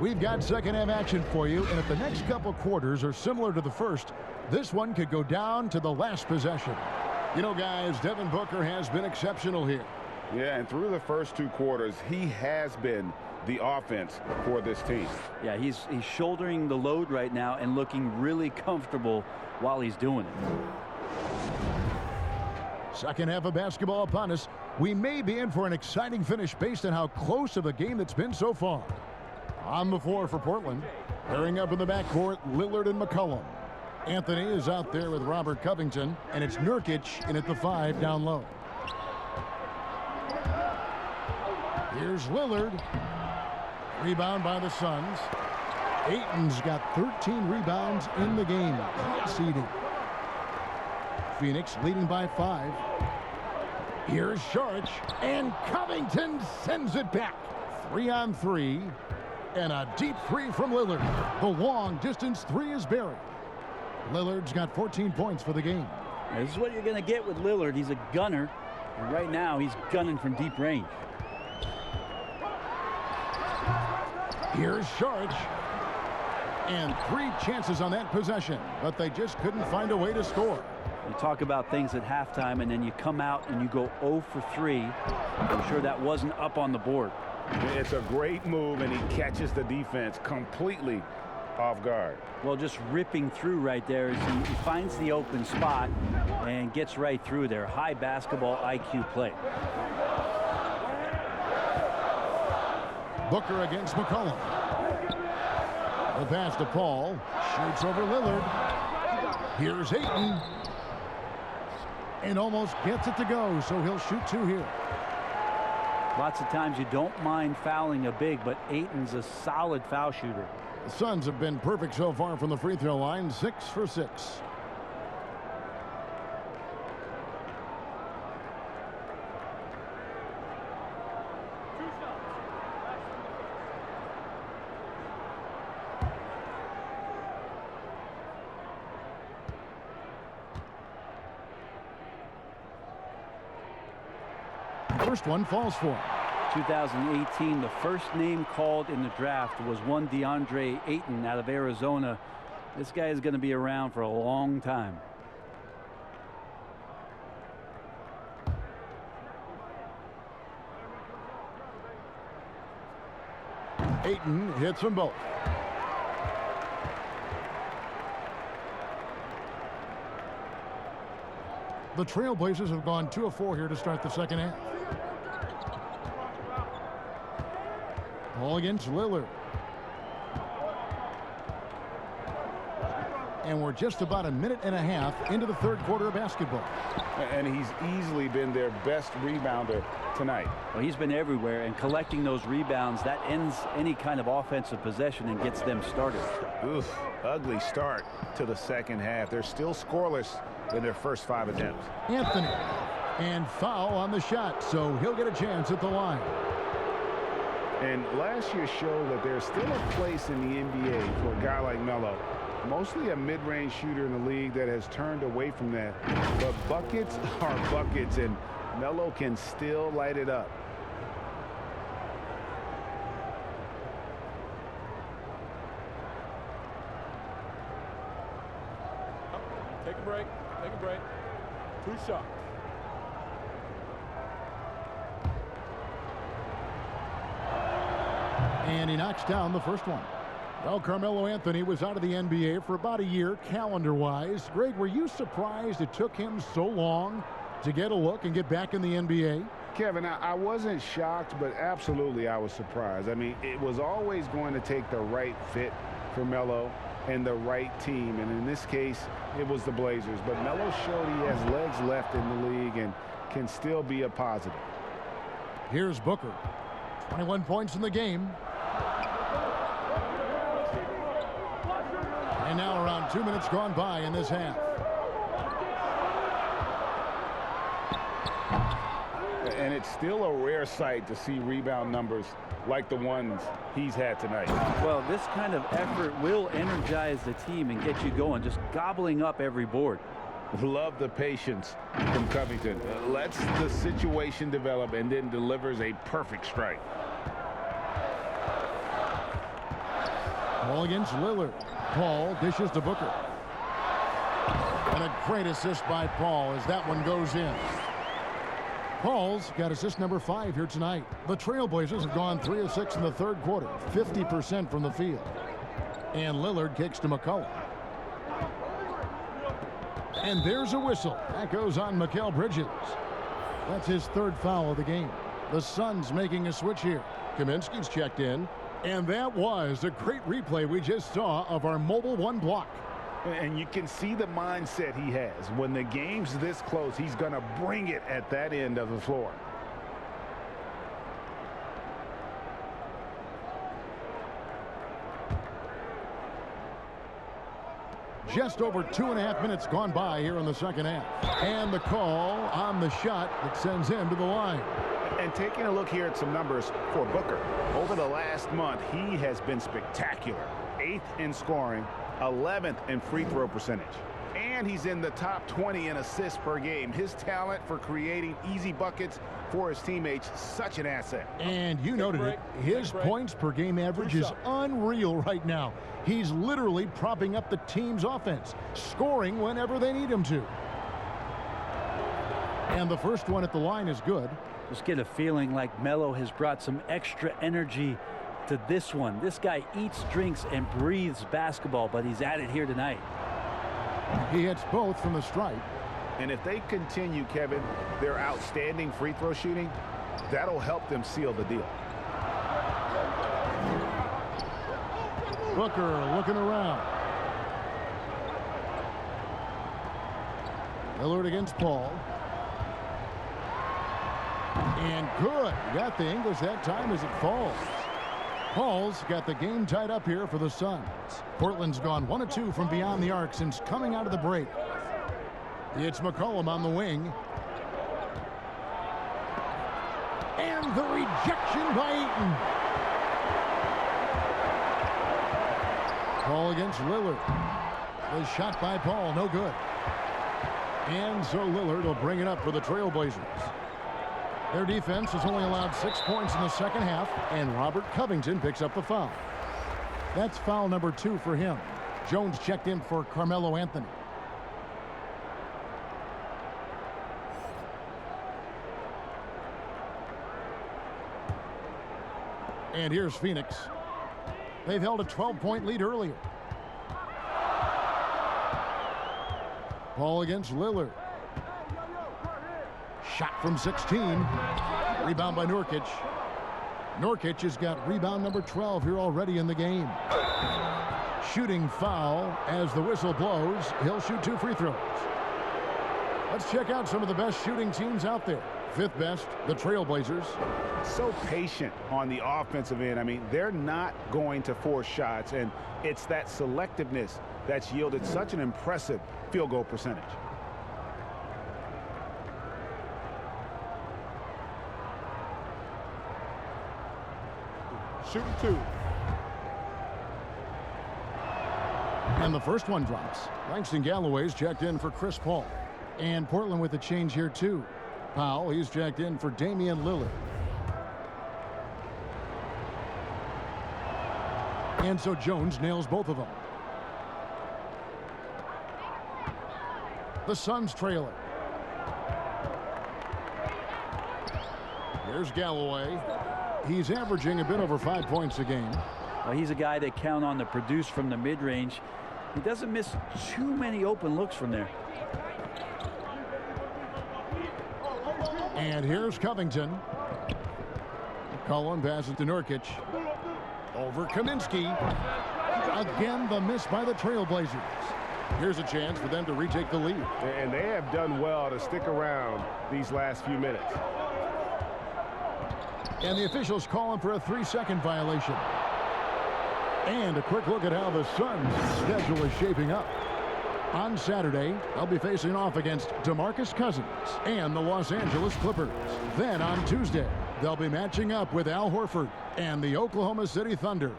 We've got second half action for you, and if the next couple quarters are similar to the first, this one could go down to the last possession. You know, guys, Devin Booker has been exceptional here. Yeah, and through the first 2 quarters, he has been the offense for this team. Yeah, he's shouldering the load right now and looking really comfortable while he's doing it. Second half of basketball upon us. We may be in for an exciting finish based on how close of a game it's been so far. On the floor for Portland, pairing up in the backcourt, Lillard and McCollum. Anthony is out there with Robert Covington, and it's Nurkic in at the 5 down low. Here's Lillard. Rebound by the Suns. Ayton's got 13 rebounds in the game. Seeding. Phoenix leading by 5. Here's Saric, and Covington sends it back. 3-on-3, and a deep 3 from Lillard. The long-distance 3 is buried. Lillard's got 14 points for the game. This is what you're going to get with Lillard. He's a gunner, and right now he's gunning from deep range. Here's Saric. And 3 chances on that possession, but they just couldn't find a way to score. You talk about things at halftime, and then you come out and you go 0 for 3. I'm sure that wasn't up on the board. It's a great move, and he catches the defense completely off guard. Well, just ripping through right there as he finds the open spot and gets right through there. High basketball IQ play. Booker against McCollum. The pass to Paul. Shoots over Lillard. Here's Ayton. And almost gets it to go, so he'll shoot 2 here. Lots of times you don't mind fouling a big, but Ayton's a solid foul shooter. The Suns have been perfect so far from the free throw line, 6 for 6. First one falls for him. 2018, the first name called in the draft was one DeAndre Ayton out of Arizona. This guy is going to be around for a long time. Ayton hits them both. The Trailblazers have gone 2 of 4 here to start the second half. Ball against Lillard. And we're just about a minute and a half into the third quarter of basketball. And he's easily been their best rebounder tonight. Well, he's been everywhere, and collecting those rebounds, that ends any kind of offensive possession and gets them started. Oof, ugly start to the second half. They're still scoreless in their first 5 attempts. Anthony. And foul on the shot, so he'll get a chance at the line. And last year showed that there's still a place in the NBA for a guy like Melo. Mostly a mid-range shooter in the league that has turned away from that. But buckets are buckets, and Melo can still light it up. Take a break. Take a break. 2 shots. And he knocks down the first one. Well, Carmelo Anthony was out of the NBA for about a year, calendar-wise. Greg, were you surprised it took him so long to get a look and get back in the NBA? Kevin, I wasn't shocked, but absolutely I was surprised. I mean, it was always going to take the right fit for Melo and the right team. And in this case, it was the Blazers. But Melo showed he has legs left in the league and can still be a positive. Here's Booker. 21 points in the game. And now around 2 minutes gone by in this half. And it's still a rare sight to see rebound numbers like the ones he's had tonight. Well, this kind of effort will energize the team and get you going, just gobbling up every board. Love the patience from Covington. Lets the situation develop and then delivers a perfect strike. Ball against Lillard. Paul dishes to Booker. And a great assist by Paul as that one goes in. Paul's got assist number 5 here tonight. The Trailblazers have gone 3 of 6 in the third quarter, 50% from the field. And Lillard kicks to McCollum. And there's a whistle. That goes on Mikal Bridges. That's his 3rd foul of the game. The Suns making a switch here. Kaminsky's checked in. And that was a great replay we just saw of our Mobile One block. And you can see the mindset he has. When the game's this close, he's going to bring it at that end of the floor. Just over 2.5 minutes gone by here in the second half. And the call on the shot that sends him to the line. And taking a look here at some numbers for Booker. Over the last month, he has been spectacular. 8th in scoring, 11th in free throw percentage. And he's in the top 20 in assists per game. His talent for creating easy buckets for his teammates, such an asset. And you noted it. His points per game average is unreal right now. He's literally propping up the team's offense, scoring whenever they need him to. And the first one at the line is good. Just get a feeling like Melo has brought some extra energy to this one. This guy eats, drinks, and breathes basketball, but he's at it here tonight. He hits both from the stripe. And if they continue, Kevin, their outstanding free throw shooting, that'll help them seal the deal. Booker looking around. Lillard against Paul. And good. Got the English that time as it falls. Paul's got the game tied up here for the Suns. Portland's gone 1 of 2 from beyond the arc since coming out of the break. It's McCollum on the wing. And the rejection by Eaton. Paul against Lillard. The shot by Paul, no good. And so Lillard will bring it up for the Trailblazers. Their defense has only allowed 6 points in the second half, and Robert Covington picks up the foul. That's foul number 2 for him. Jones checked in for Carmelo Anthony. And here's Phoenix. They've held a 12-point lead earlier. Paul against Lillard. Shot from 16. Rebound by Nurkic. Nurkic has got rebound number 12 here already in the game. Shooting foul as the whistle blows. He'll shoot 2 free throws. Let's check out some of the best shooting teams out there. 5th best, the Trailblazers. So patient on the offensive end. I mean, they're not going to force shots, and it's that selectiveness that's yielded such an impressive field goal percentage. Shooting 2. And the first one drops. Langston Galloway's checked in for Chris Paul. And Portland with a change here too. Powell, he's checked in for Damian Lillard. And so Jones nails both of them. The Suns trailer. Here's Galloway. He's averaging a bit over 5 points a game. Well, he's a guy they count on to produce from the mid-range. He doesn't miss too many open looks from there. And here's Covington. McCollum passes to Nurkic. Over Kaminsky. Again, the miss by the Trailblazers. Here's a chance for them to retake the lead. And they have done well to stick around these last few minutes. And the officials calling for a 3-second violation. And a quick look at how the Suns' schedule is shaping up. On Saturday, they'll be facing off against DeMarcus Cousins and the Los Angeles Clippers. Then on Tuesday, they'll be matching up with Al Horford and the Oklahoma City Thunder.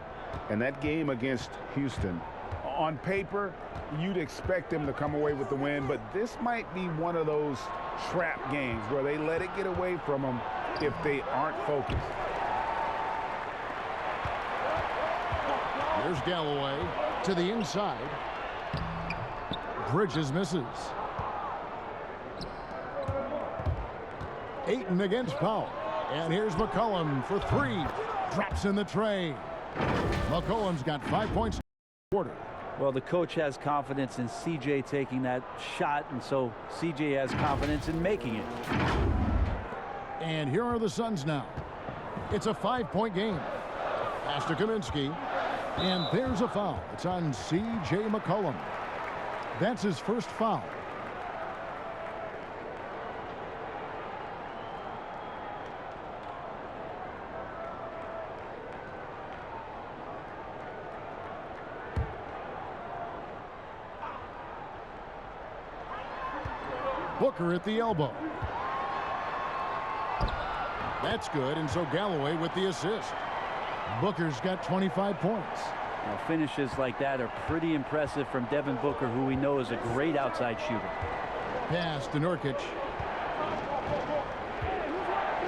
And that game against Houston, on paper, you'd expect them to come away with the win, but this might be one of those trap games where they let it get away from them if they aren't focused. Here's Galloway to the inside. Bridges misses. Ayton against Powell. And here's McCollum for 3. Drops in the tray. McCollum's got 5 points in the quarter. Well, the coach has confidence in CJ taking that shot, and so CJ has confidence in making it. And here are the Suns now. It's a 5-point game. Pass to Kaminsky. And there's a foul. It's on C.J. McCollum. That's his first foul. Booker at the elbow. That's good, and so Galloway with the assist. Booker's got 25 points. Now, finishes like that are pretty impressive from Devin Booker, who we know is a great outside shooter. Pass to Nurkic.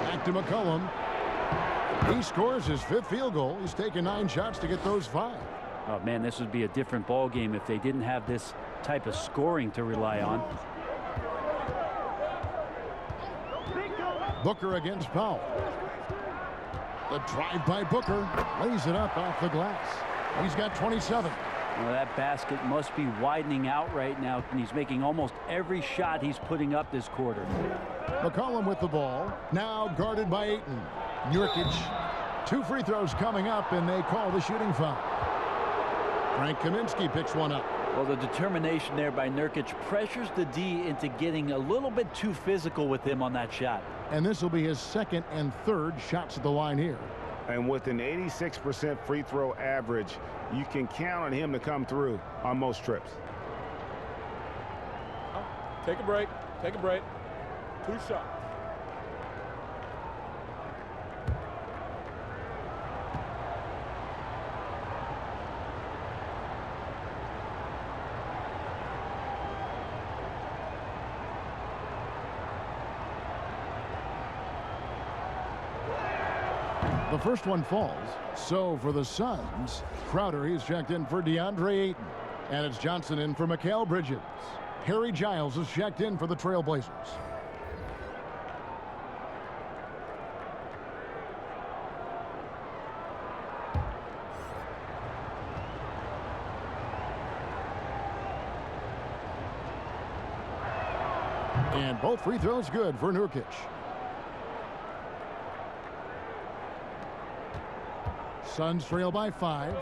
Back to McCollum. He scores his 5th field goal. He's taken 9 shots to get those 5. Oh, man, this would be a different ball game if they didn't have this type of scoring to rely on. Booker against Powell. The drive by Booker. Lays it up off the glass. He's got 27. Well, that basket must be widening out right now, and he's making almost every shot he's putting up this quarter. McCollum with the ball. Now guarded by Ayton. Nurkic. 2 free throws coming up, and they call the shooting foul. Frank Kaminsky picks one up. Well, the determination there by Nurkic pressures the D into getting a little bit too physical with him on that shot. And this will be his 2nd and 3rd shots at the line here. And with an 86% free throw average, you can count on him to come through on most trips. Take a break. Take a break. 2 shots. The first one falls. So for the Suns, Crowder, he's checked in for DeAndre Ayton. And it's Johnson in for Mikal Bridges. Harry Giles is checked in for the Trailblazers. And both free throws good for Nurkic. Suns trail by 5.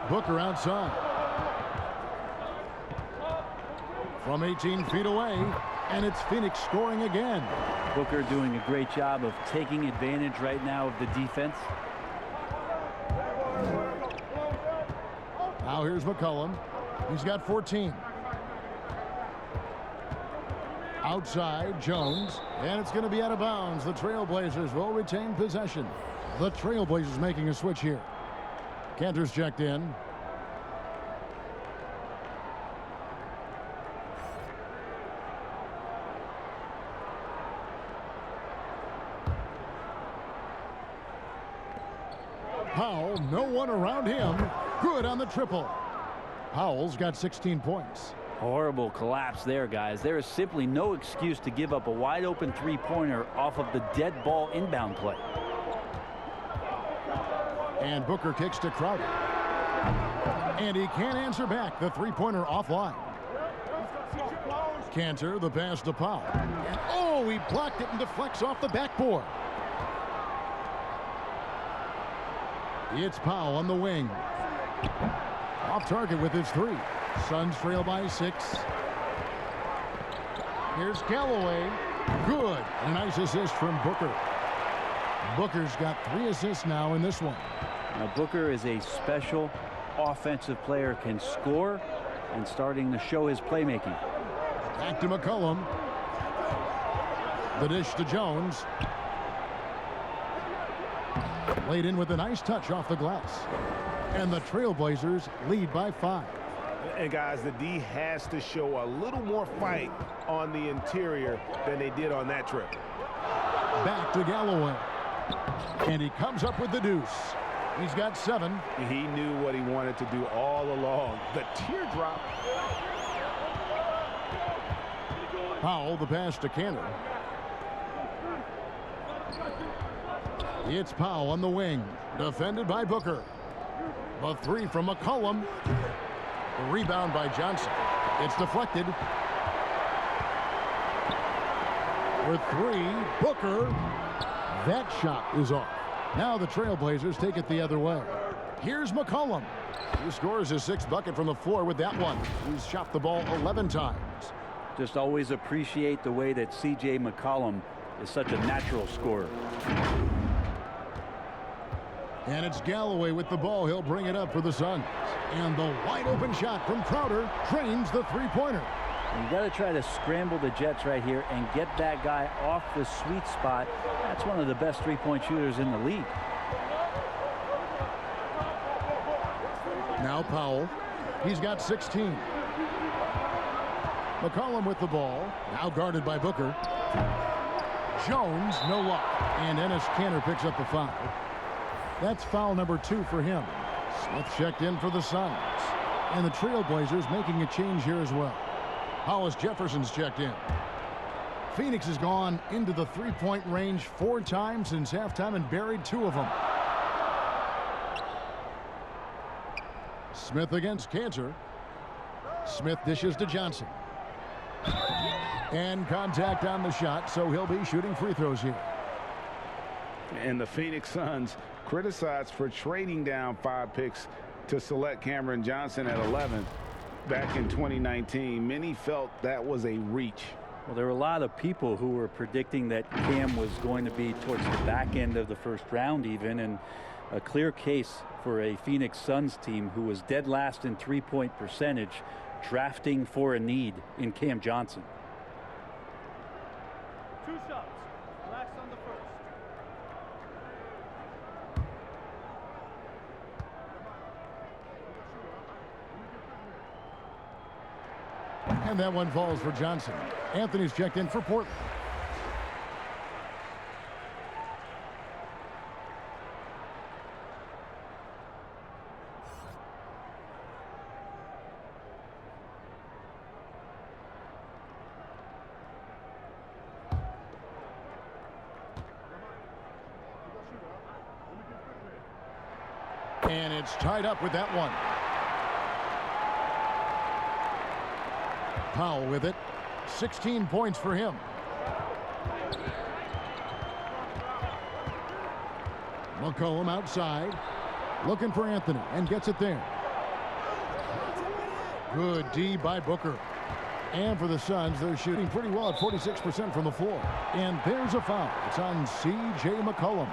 Booker outside. From 18 feet away, and it's Phoenix scoring again. Booker doing a great job of taking advantage right now of the defense. Now here's McCollum. He's got 14. Outside, Jones, and it's going to be out of bounds. The Trailblazers will retain possession. The Trailblazers making a switch here. Cantor's checked in. Powell, no one around him. Good on the triple. Powell's got 16 points. Horrible collapse there, guys. There is simply no excuse to give up a wide open three-pointer off of the dead ball inbound play. And Booker kicks to Crowder. And he can't answer back. The three-pointer offline. Cantor, the pass to Powell. And oh, he blocked it and deflects off the backboard. It's Powell on the wing. Off target with his 3. Suns trail by 6. Here's Galloway. Good. And a nice assist from Booker. Booker's got 3 assists now in this one. Now, Booker is a special offensive player, can score, and starting to show his playmaking. Back to McCollum. The dish to Jones. Laid in with a nice touch off the glass. And the Trailblazers lead by 5. And guys, the D has to show a little more fight on the interior than they did on that trip. Back to Galloway. And he comes up with the deuce. He's got 7. He knew what he wanted to do all along. The teardrop. Powell, the pass to Cantor. It's Powell on the wing. Defended by Booker. The 3 from McCollum. The rebound by Johnson. It's deflected. For 3, Booker. That shot is off. Now the Trailblazers take it the other way. Here's McCollum. He scores his 6th bucket from the floor with that one. He's shot the ball 11 times. Just always appreciate the way that C.J. McCollum is such a natural scorer. And it's Galloway with the ball. He'll bring it up for the Suns. And the wide open shot from Crowder drains the three-pointer. You got to try to scramble the Jets right here and get that guy off the sweet spot. That's one of the best three-point shooters in the league. Now Powell. He's got 16. McCollum with the ball. Now guarded by Booker. Jones, no luck. And Enes Kanter picks up the foul. That's foul number 2 for him. Smith checked in for the Suns. And the Trailblazers making a change here as well. Hollis Jefferson's checked in. Phoenix has gone into the three-point range 4 times since halftime and buried 2 of them. Smith against Kanter. Smith dishes to Johnson. And contact on the shot, so he'll be shooting free throws here. And the Phoenix Suns criticized for trading down 5 picks to select Cameron Johnson at 11 back in 2019. Many felt that was a reach. Well, there were a lot of people who were predicting that Cam was going to be towards the back end of the first round even, and a clear case for a Phoenix Suns team who was dead last in three-point percentage, drafting for a need in Cam Johnson. 2 shots. Last on the first. And that one falls for Johnson. Anthony's checked in for Portland. And it's tied up with that one. Powell with it. 16 points for him. McCollum outside. Looking for Anthony and gets it there. Good D by Booker. And for the Suns, they're shooting pretty well at 46% from the floor. And there's a foul. It's on C.J. McCollum.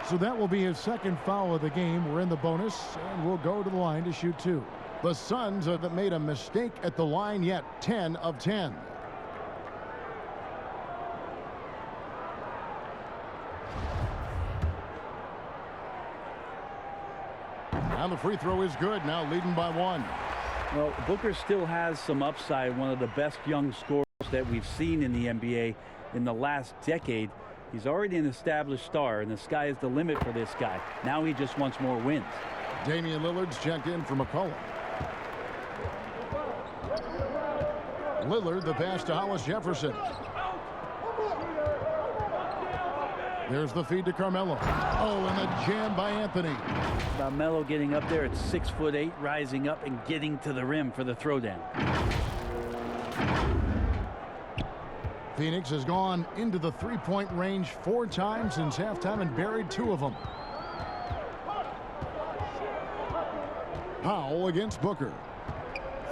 So that will be his 2nd foul of the game. We're in the bonus, and we'll go to the line to shoot 2. The Suns haven't made a mistake at the line yet. 10 of 10. Now the free throw is good. Now leading by 1. Well, Booker still has some upside. One of the best young scorers that we've seen in the NBA in the last decade. He's already an established star, and the sky is the limit for this guy. Now he just wants more wins. Damian Lillard's checked in for McCollum. Lillard, the pass to Hollis Jefferson. There's the feed to Carmelo. Oh, and the jam by Anthony. Carmelo getting up there at 6'8", rising up and getting to the rim for the throwdown. Phoenix has gone into the three-point range 4 times since halftime and buried 2 of them. Powell against Booker.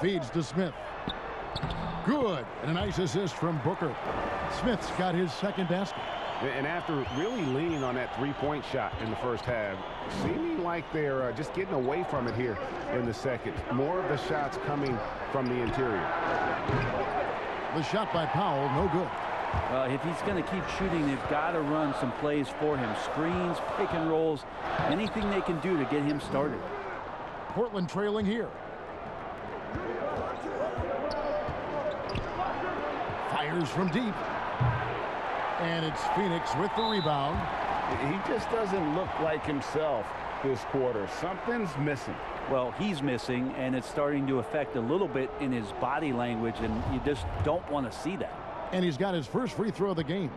Feeds to Smith. Good. And a nice assist from Booker. Smith's got his 2nd basket. And after really leaning on that three-point shot in the first half, seeming like they're just getting away from it here in the second. More of the shots coming from the interior. The shot by Powell, no good. Well, if he's going to keep shooting, they've got to run some plays for him. Screens, pick and rolls, anything they can do to get him started. Portland trailing here. Fires from deep. And it's Phoenix with the rebound. He just doesn't look like himself this quarter. Something's missing. Well, he's missing, and it's starting to affect a little bit in his body language, and you just don't want to see that. And he's got his first free throw of the game.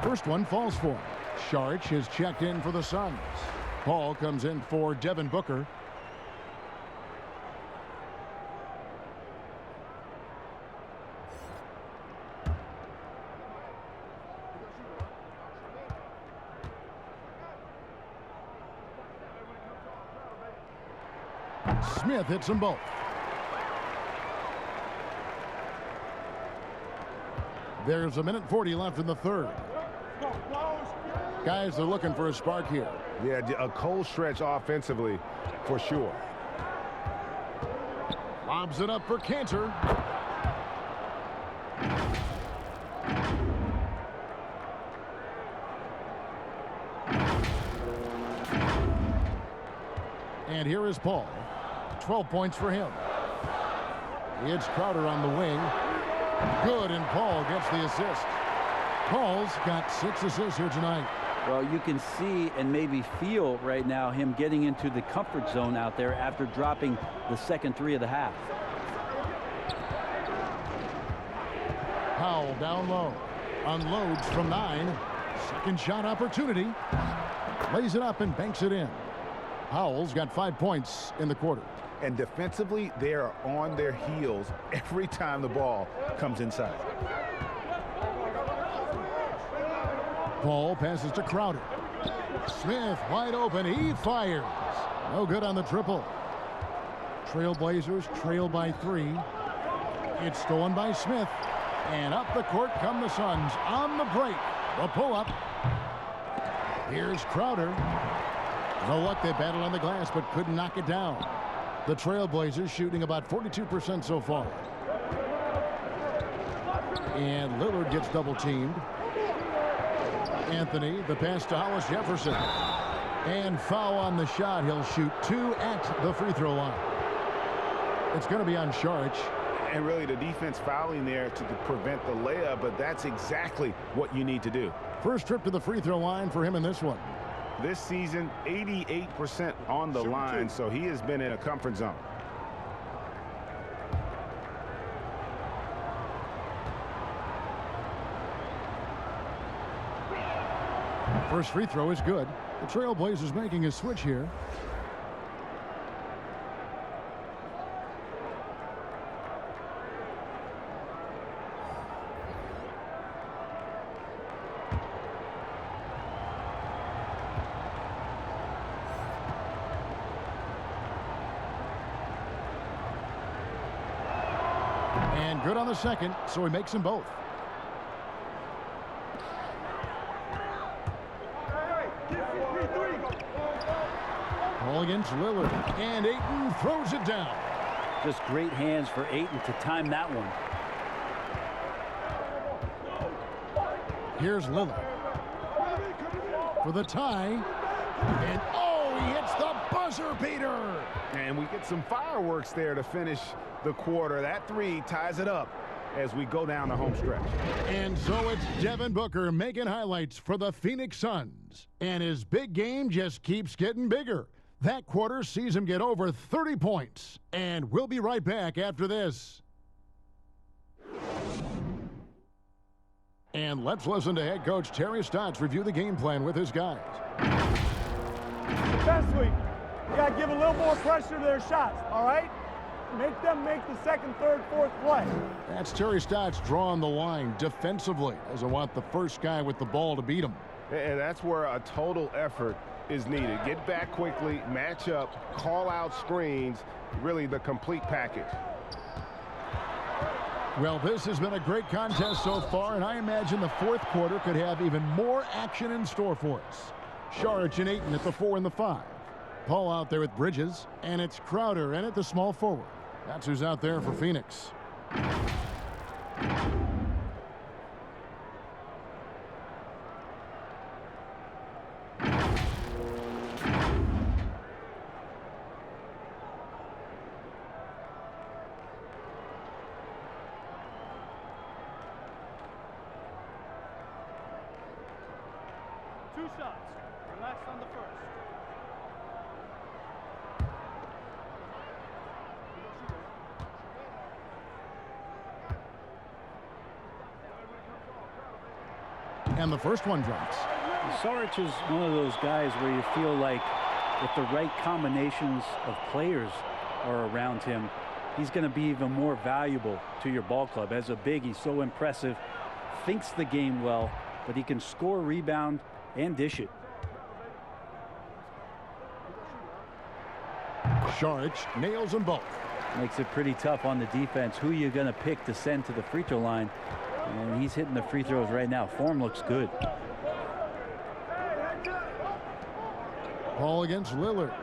First one falls for him. Saric has checked in for the Suns. Ball comes in for Devin Booker. Smith hits them both. There's 1:40 left in the third. Guys are looking for a spark here. Yeah, a cold stretch offensively for sure. Lobs it up for Cantor. And here is Paul. 12 points for him. It's Crowder on the wing. Good, and Paul gets the assist. Paul's got 6 assists here tonight. Well, you can see and maybe feel right now him getting into the comfort zone out there after dropping the second 3 of the half. Powell down low. Unloads from 9. Second shot opportunity. Lays it up and banks it in. Powell's got 5 points in the quarter. And defensively, they are on their heels every time the ball comes inside. Paul passes to Crowder. Smith wide open. He fires. No good on the triple. Trailblazers trail by 3. It's stolen by Smith. And up the court come the Suns on the break. The pull-up. Here's Crowder. No luck, they battled on the glass but couldn't knock it down. The Trailblazers shooting about 42% so far. And Lillard gets double-teamed. Anthony, the pass to Hollis Jefferson. And foul on the shot. He'll shoot 2 at the free throw line. It's going to be on Saric. And really the defense fouling there to prevent the layup, but that's exactly what you need to do. First trip to the free throw line for him in this one. This season, 88% on the line, so he has been in a comfort zone. First free throw is good. The Trailblazers making a switch here. And good on the second, so he makes them both. Ball against Lillard, and Ayton throws it down. Just great hands for Ayton to time that one. Here's Lillard for the tie, and oh, he hits the buzzer beater. And we get some fireworks there to finish the quarter. That 3 ties it up as we go down the home stretch. And so it's Devin Booker making highlights for the Phoenix Suns. And his big game just keeps getting bigger. That quarter sees him get over 30 points. And we'll be right back after this. And let's listen to head coach Terry Stotts review the game plan with his guys. Defensively, you got to give a little more pressure to their shots, all right? Make them make the second, third, fourth play. That's Terry Stotts drawing the line defensively. Doesn't want the first guy with the ball to beat him. And that's where a total effort is needed. Get back quickly, match up, call out screens, really the complete package. Well, this has been a great contest so far, and I imagine the fourth quarter could have even more action in store for us. Saric and Ayton at the 4 and the 5. Paul out there with Bridges, and it's Crowder in at the small forward. That's who's out there for Phoenix. Two shots. Relax on the first. And the first one drops. Saric is one of those guys where you feel like if the right combinations of players are around him, he's going to be even more valuable to your ball club. As a big, he's so impressive, thinks the game well, but he can score, rebound, and dish it. Saric nails them both. Makes it pretty tough on the defense. Who you're going to pick to send to the free throw line. And he's hitting the free throws right now. Form looks good. Ball against Lillard.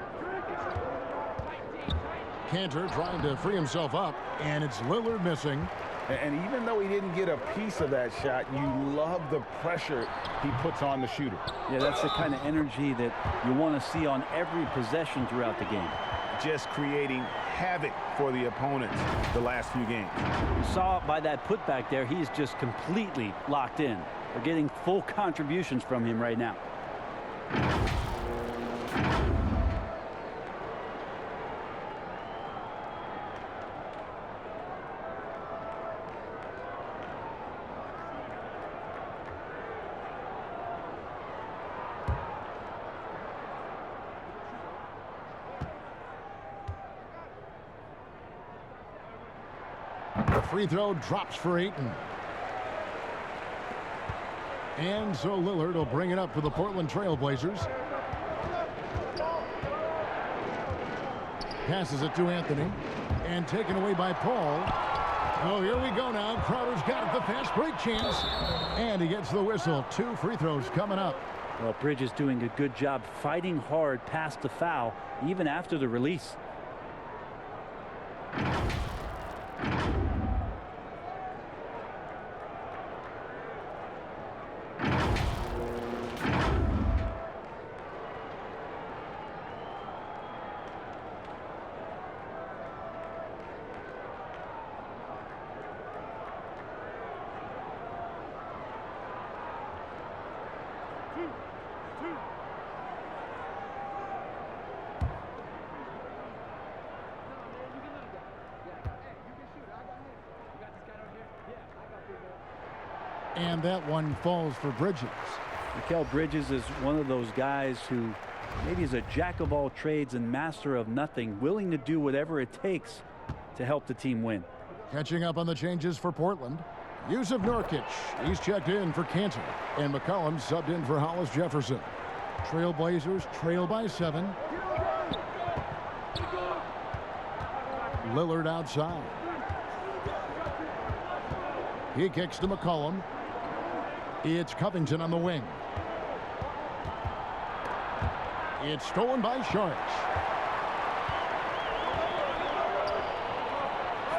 Cantor trying to free himself up, and it's Lillard missing. And even though he didn't get a piece of that shot, you love the pressure he puts on the shooter. Yeah, that's the kind of energy that you want to see on every possession throughout the game. Just creating havoc for the opponents the last few games. You saw it by that putback there. He's just completely locked in. We're getting full contributions from him right now. Free throw drops for Ayton. And so Lillard will bring it up for the Portland Trailblazers. Passes it to Anthony. And taken away by Paul. Oh, here we go now. Crowder's got it, the fast break chance. And he gets the whistle. 2 free throws coming up. Well, Bridges doing a good job fighting hard past the foul, even after the release. And that one falls for Bridges. Mikal Bridges is one of those guys who maybe is a jack of all trades and master of nothing, willing to do whatever it takes to help the team win. Catching up on the changes for Portland. Yusuf Nurkic, he's checked in for Cantor. And McCollum subbed in for Hollis Jefferson. Trailblazers trail by 7. Lillard outside. He kicks to McCollum. It's Covington on the wing. It's stolen by Saric.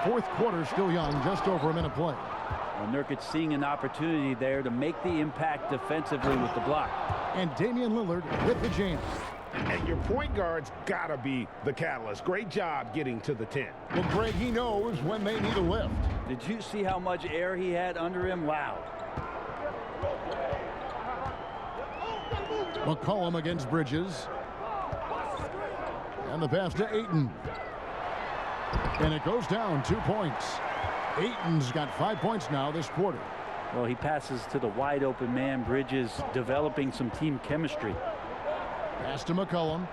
Fourth quarter still young, just over a minute play. Well, Nurkic seeing an opportunity there to make the impact defensively with the block. And Damian Lillard with the jam. And your point guard's got to be the catalyst. Great job getting to the 10. Well, Greg, he knows when they need a lift. Did you see how much air he had under him? Wow. McCollum against Bridges. And the pass to Ayton. And it goes down 2 points. Ayton's got 5 points now this quarter. Well, he passes to the wide open man. Bridges developing some team chemistry. Pass to McCollum.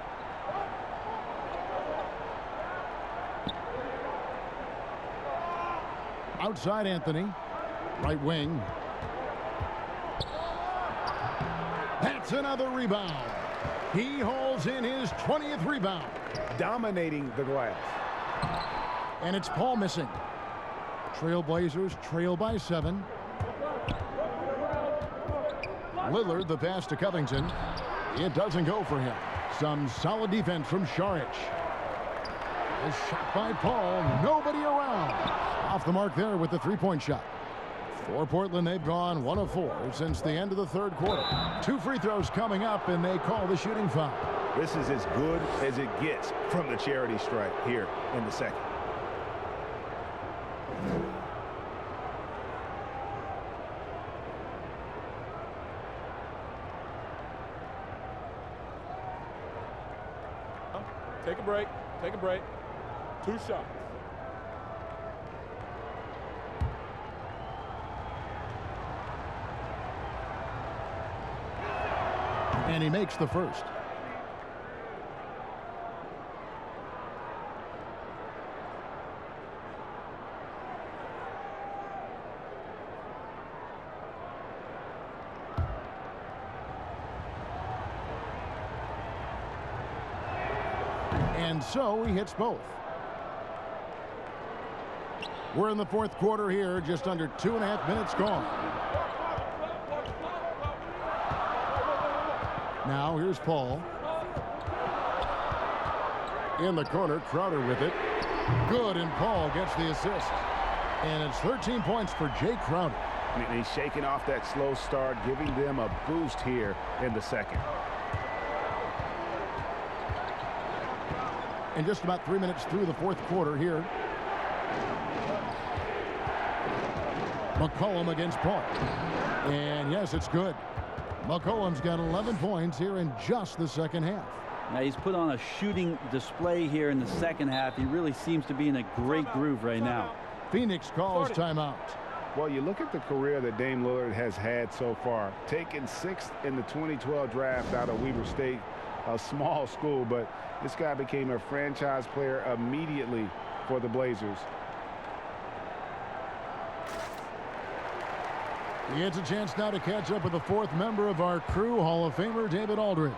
Outside Anthony. Right wing. That's another rebound. He hauls in his 20th rebound. Dominating the glass. And it's Paul missing. Trailblazers trail by 7. Lillard, the pass to Covington. It doesn't go for him. Some solid defense from Saric. A shot by Paul. Nobody around. Off the mark there with the three-point shot. For Portland, they've gone 1 of 4 since the end of the third quarter. 2 free throws coming up, and they call the shooting foul. This is as good as it gets from the charity stripe here in the second. Take a break. Take a break. 2 shots. And he makes the first. And And so he hits both. We're in the fourth quarter here, just under 2.5 minutes gone. Now here's Paul. In the corner, Crowder with it. Good, and Paul gets the assist. And it's 13 points for Jay Crowder. And he's shaking off that slow start, giving them a boost here in the second. And just about 3 minutes through the fourth quarter here. McCollum against Paul. And yes, it's good. McCollum's got 11 points here in just the second half. Now he's put on a shooting display here in the second half. He really seems to be in a great groove right now. Phoenix calls timeout. Well, you look at the career that Dame Lillard has had so far. Taken 6th in the 2012 draft out of Weber State, a small school, but this guy became a franchise player immediately for the Blazers. He gets a chance now to catch up with the fourth member of our crew, Hall of Famer David Aldridge.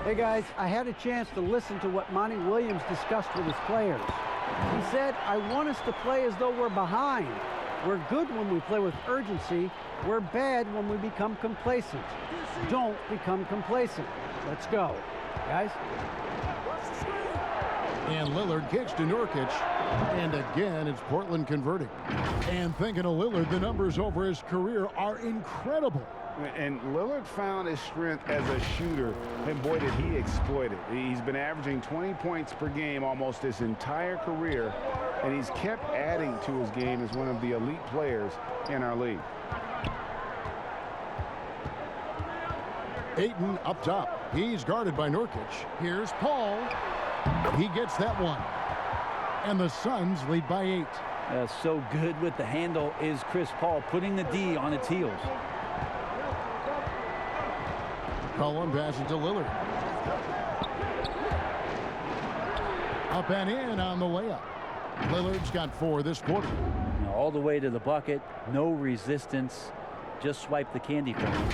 Hey guys, I had a chance to listen to what Monty Williams discussed with his players. He said, I want us to play as though we're behind. We're good when we play with urgency. We're bad when we become complacent. Don't become complacent. Let's go. Guys? And Lillard kicks to Nurkic. And again, it's Portland converting. And thinking of Lillard, the numbers over his career are incredible. And Lillard found his strength as a shooter, and boy, did he exploit it. He's been averaging 20 points per game almost his entire career, and he's kept adding to his game as one of the elite players in our league. Ayton up top. He's guarded by Nurkic. Here's Paul. He gets that one. And the Suns lead by 8. So good with the handle is Chris Paul, putting the D on its heels. McCollum passes to Lillard. Up and in on the layup. Lillard's got 4 this quarter. Now all the way to the bucket, no resistance, just swipe the candy from him.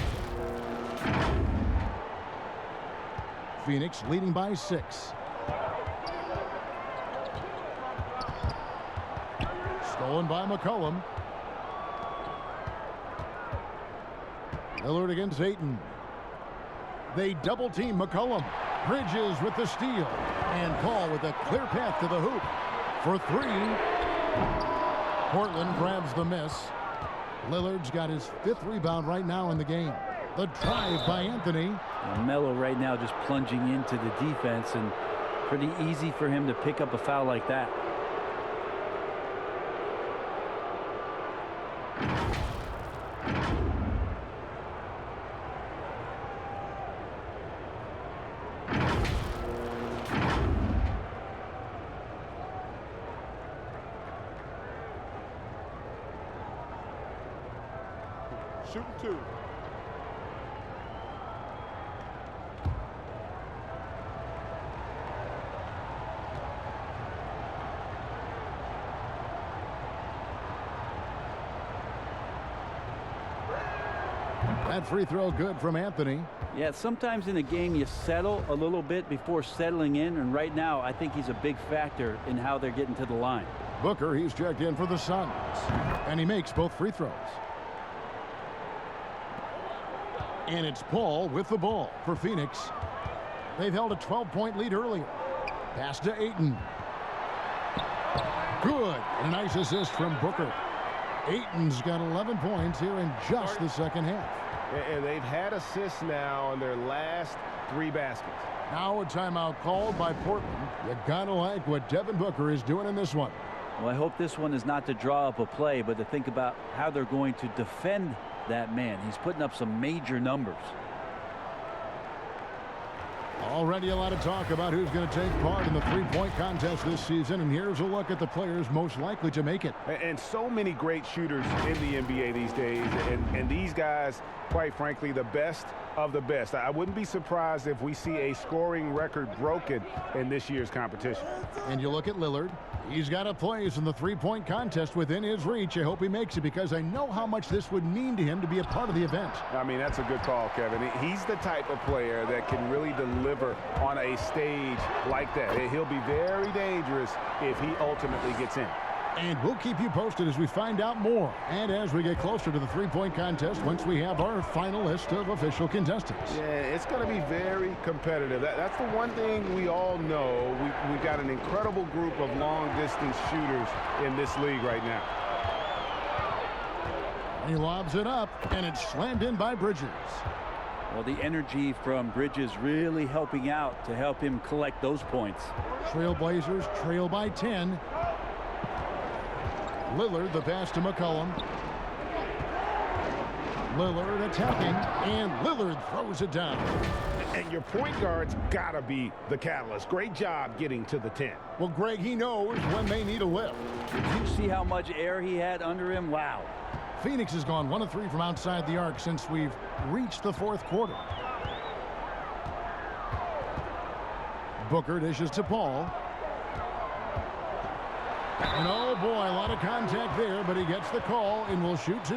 Phoenix leading by 6. Stolen by McCollum. Lillard against Ayton. They double team McCollum. Bridges with the steal. And Paul with a clear path to the hoop for 3. Portland grabs the miss. Lillard's got his 5th rebound right now in the game. The drive by Anthony. Melo right now just plunging into the defense, and pretty easy for him to pick up a foul like that. Shooting 2. That free throw good from Anthony. Yeah, sometimes in a game you settle a little bit before settling in, and right now I think he's a big factor in how they're getting to the line. Booker, he's checked in for the Suns. And he makes both free throws. And it's Paul with the ball for Phoenix. They've held a 12-point lead earlier. Pass to Ayton. Good. A nice assist from Booker. Ayton's got 11 points here in just the second half. And they've had assists now on their last 3 baskets. Now a timeout called by Portland. You gotta like what Devin Booker is doing in this one. Well, I hope this one is not to draw up a play, but to think about how they're going to defend that man. He's putting up some major numbers. Already a lot of talk about who's going to take part in the three-point contest this season, and here's a look at the players most likely to make it. And so many great shooters in the NBA these days, and these guys, quite frankly, the best of the best. I wouldn't be surprised if we see a scoring record broken in this year's competition. And you look at Lillard. He's got a place in the three-point contest within his reach. I hope he makes it because I know how much this would mean to him to be a part of the event. I mean, that's a good call, Kevin. He's the type of player that can really deliver on a stage like that. He'll be very dangerous if he ultimately gets in. And we'll keep you posted as we find out more and as we get closer to the three-point contest once we have our final list of official contestants. Yeah, it's going to be very competitive. That's the one thing we all know. We've got an incredible group of long-distance shooters in this league right now. He lobs it up, and it's slammed in by Bridges. Well, the energy from Bridges really helping out to help him collect those points. Trailblazers trail by 10. Lillard, the pass to McCollum. Lillard attacking, and Lillard throws it down. And your point guard's got to be the catalyst. Great job getting to the 10. Well, Greg, he knows when they need a lift. Did you see how much air he had under him? Wow. Phoenix has gone 1 of 3 from outside the arc since we've reached the fourth quarter. Booker dishes to Paul. And oh boy, a lot of contact there, but he gets the call and will shoot 2.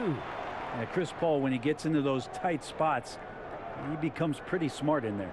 Yeah, Chris Paul, when he gets into those tight spots, he becomes pretty smart in there.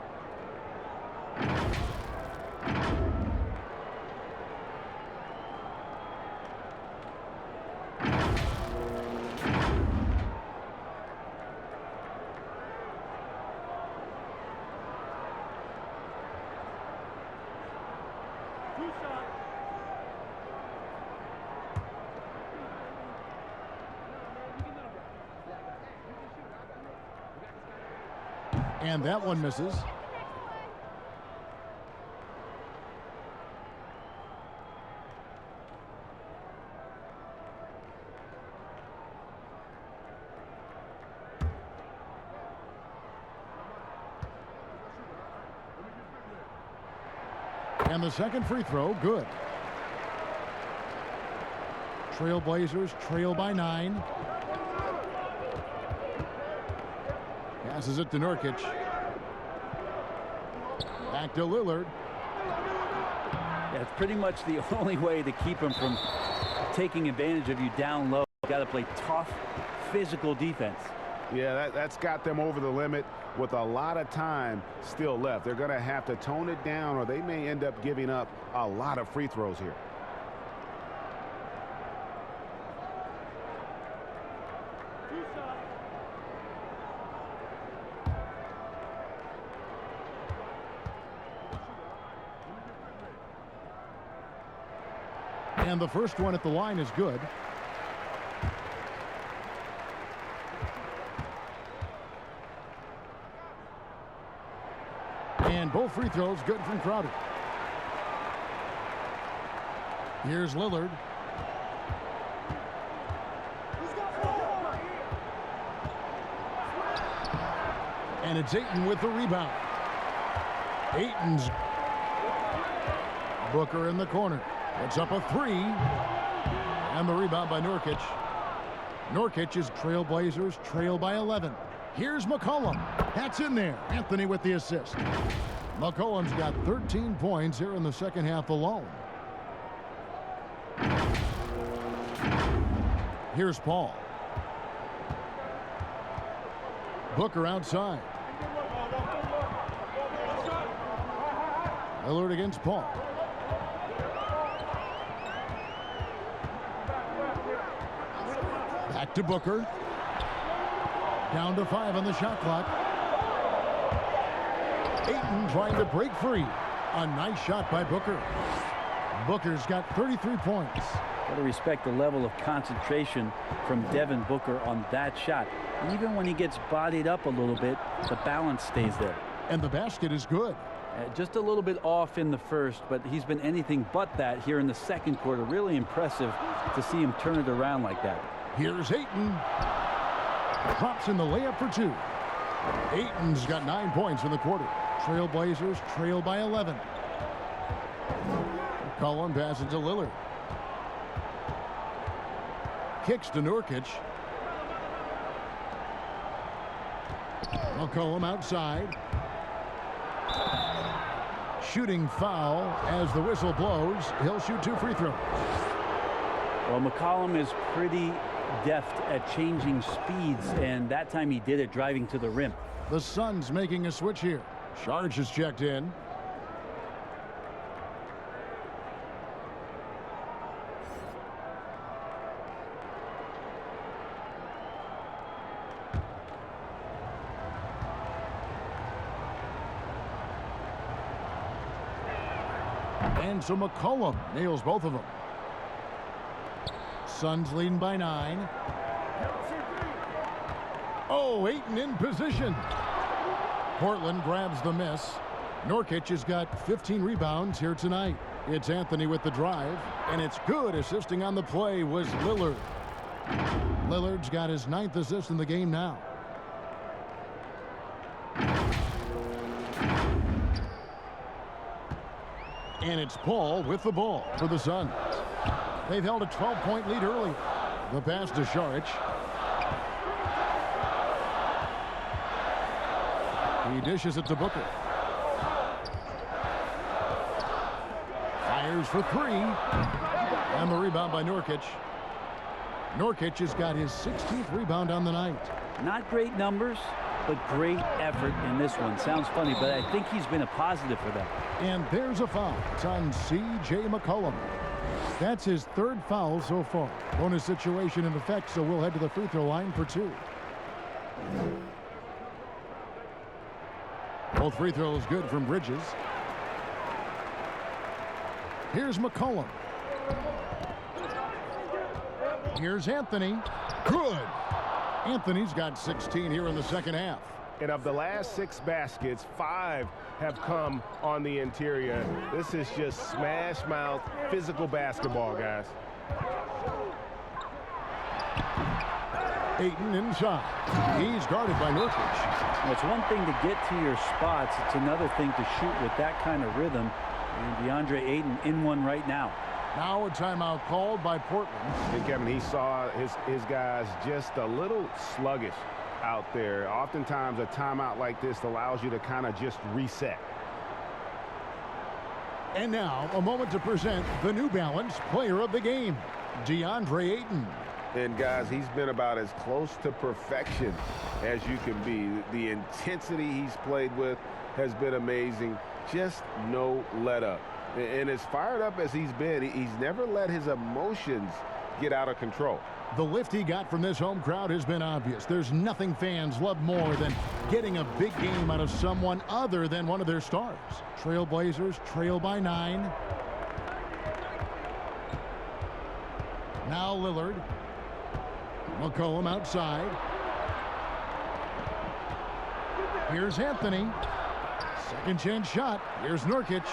And that one misses. And the second free throw, good. Trailblazers trail by 9. Passes it to Nurkic. Back to Lillard. Yeah, it's pretty much the only way to keep him from taking advantage of you down low. You got to play tough, physical defense. Yeah, that's got them over the limit with a lot of time still left. They're going to have to tone it down, or they may end up giving up a lot of free throws here. And the first one at the line is good. And both free throws good from Crowder. Here's Lillard. And it's Ayton with the rebound. Ayton's Booker in the corner. It's up a 3. And the rebound by Nurkic. Nurkic's Trailblazers trail by 11. Here's McCollum. That's in there. Anthony with the assist. McCollum's got 13 points here in the second half alone. Here's Paul. Booker outside. Lillard against Paul. Back to Booker. Down to 5 on the shot clock. Ayton trying to break free. A nice shot by Booker. Booker's got 33 points. Got to respect the level of concentration from Devin Booker on that shot. Even when he gets bodied up a little bit, the balance stays there. And the basket is good. Just a little bit off in the first, but he's been anything but that here in the second quarter. Really impressive to see him turn it around like that. Here's Ayton. Drops in the layup for 2. Ayton's got 9 points in the quarter. Trailblazers trail by 11. McCollum passes to Lillard. Kicks to Nurkic. McCollum outside. shooting foul as the whistle blows. He'll shoot 2 free throws. Well, McCollum is pretty deft at changing speeds, and that time he did it driving to the rim. The Suns making a switch here. Charge is checked in. And so McCollum nails both of them. Suns leading by 9. Oh, Ayton in position. Portland grabs the miss. Nurkic has got 15 rebounds here tonight. It's Anthony with the drive, and it's good. Assisting on the play was Lillard. Lillard's got his 9th assist in the game now. And it's Paul with the ball for the Suns. They've held a 12-point lead early. The pass to Šarić. He dishes it to Booker. Fires for 3. And the rebound by Nurkic. Nurkic has got his 16th rebound on the night. Not great numbers, but great effort in this one. Sounds funny, but I think he's been a positive for them. And there's a foul. It's on C.J. McCollum. That's his 3rd foul so far. Bonus situation in effect, so we'll head to the free throw line for 2. Both free throws good from Bridges. Here's McCollum. Here's Anthony. Good. Anthony's got 16 here in the second half. And of the last 6 baskets, 5 have come on the interior. This is just smash mouth physical basketball, guys. Ayton inside. He's guarded by Nurkic. Well, it's one thing to get to your spots. It's another thing to shoot with that kind of rhythm. And DeAndre Ayton in one right now. Now a timeout called by Portland. And Kevin, he saw his guys just a little sluggish out there. Oftentimes a timeout like this allows you to kind of just reset. And now a moment to present the New Balance player of the game, DeAndre Ayton. And guys, he's been about as close to perfection as you can be. The intensity he's played with has been amazing. Just no let up. And as fired up as he's been, he's never let his emotions get out of control. The lift he got from this home crowd has been obvious. There's nothing fans love more than getting a big game out of someone other than one of their stars. Trailblazers trail by 9. Now Lillard. McCollum outside. Here's Anthony. Second chance shot. Here's Nurkic.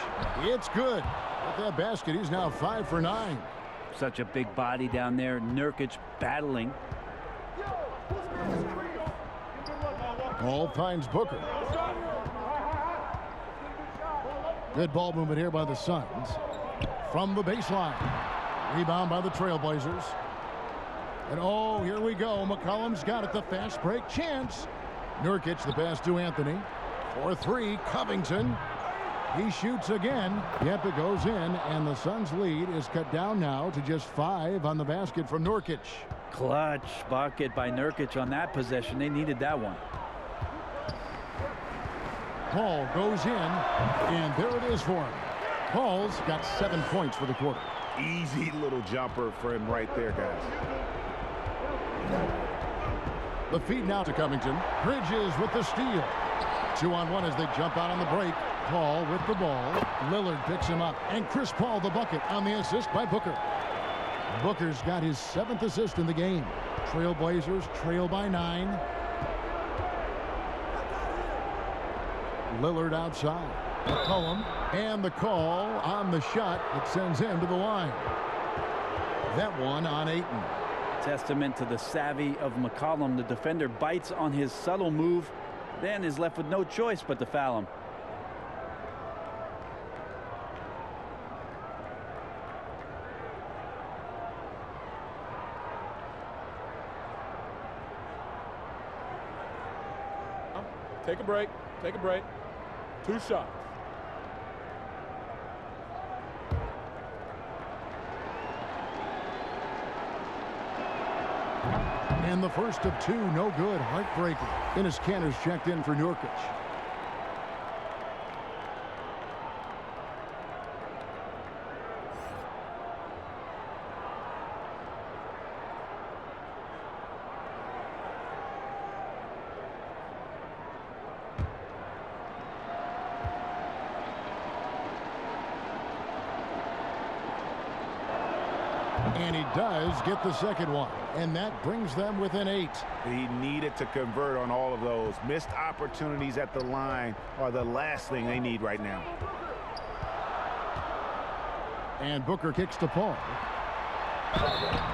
It's good. With that basket, he's now 5 for 9. Such a big body down there. Nurkic battling. Ball finds Booker. Good ball movement here by the Suns. From the baseline. Rebound by the Trailblazers. And oh, here we go. McCollum's got it. The fast break chance. Nurkic the pass to Anthony. For 3, Covington. He shoots again. Yep, it goes in, and the Suns' lead is cut down now to just 5 on the basket from Nurkic. Clutch bucket by Nurkic on that possession. They needed that one. Paul goes in, and there it is for him. Paul's got 7 points for the quarter. Easy little jumper for him right there, guys. The feed now to Covington. Bridges with the steal. 2-on-1 as they jump out on the break. Paul with the ball. Lillard picks him up. And Chris Paul the bucket on the assist by Booker. Booker's got his 7th assist in the game. Trailblazers trail by 9. Lillard outside. McCollum. And the call on the shot that sends him to the line. That one on Ayton. Testament to the savvy of McCollum. The defender bites on his subtle move, then is left with no choice but to foul him. Take a break. Take a break. 2 shots. And the first of two, no good. Heartbreaker. Enes Kanter's checked in for Nurkic. And he does get the second one. And that brings them within 8. He needed to convert on all of those. Missed opportunities at the line are the last thing they need right now. And Booker kicks to Paul.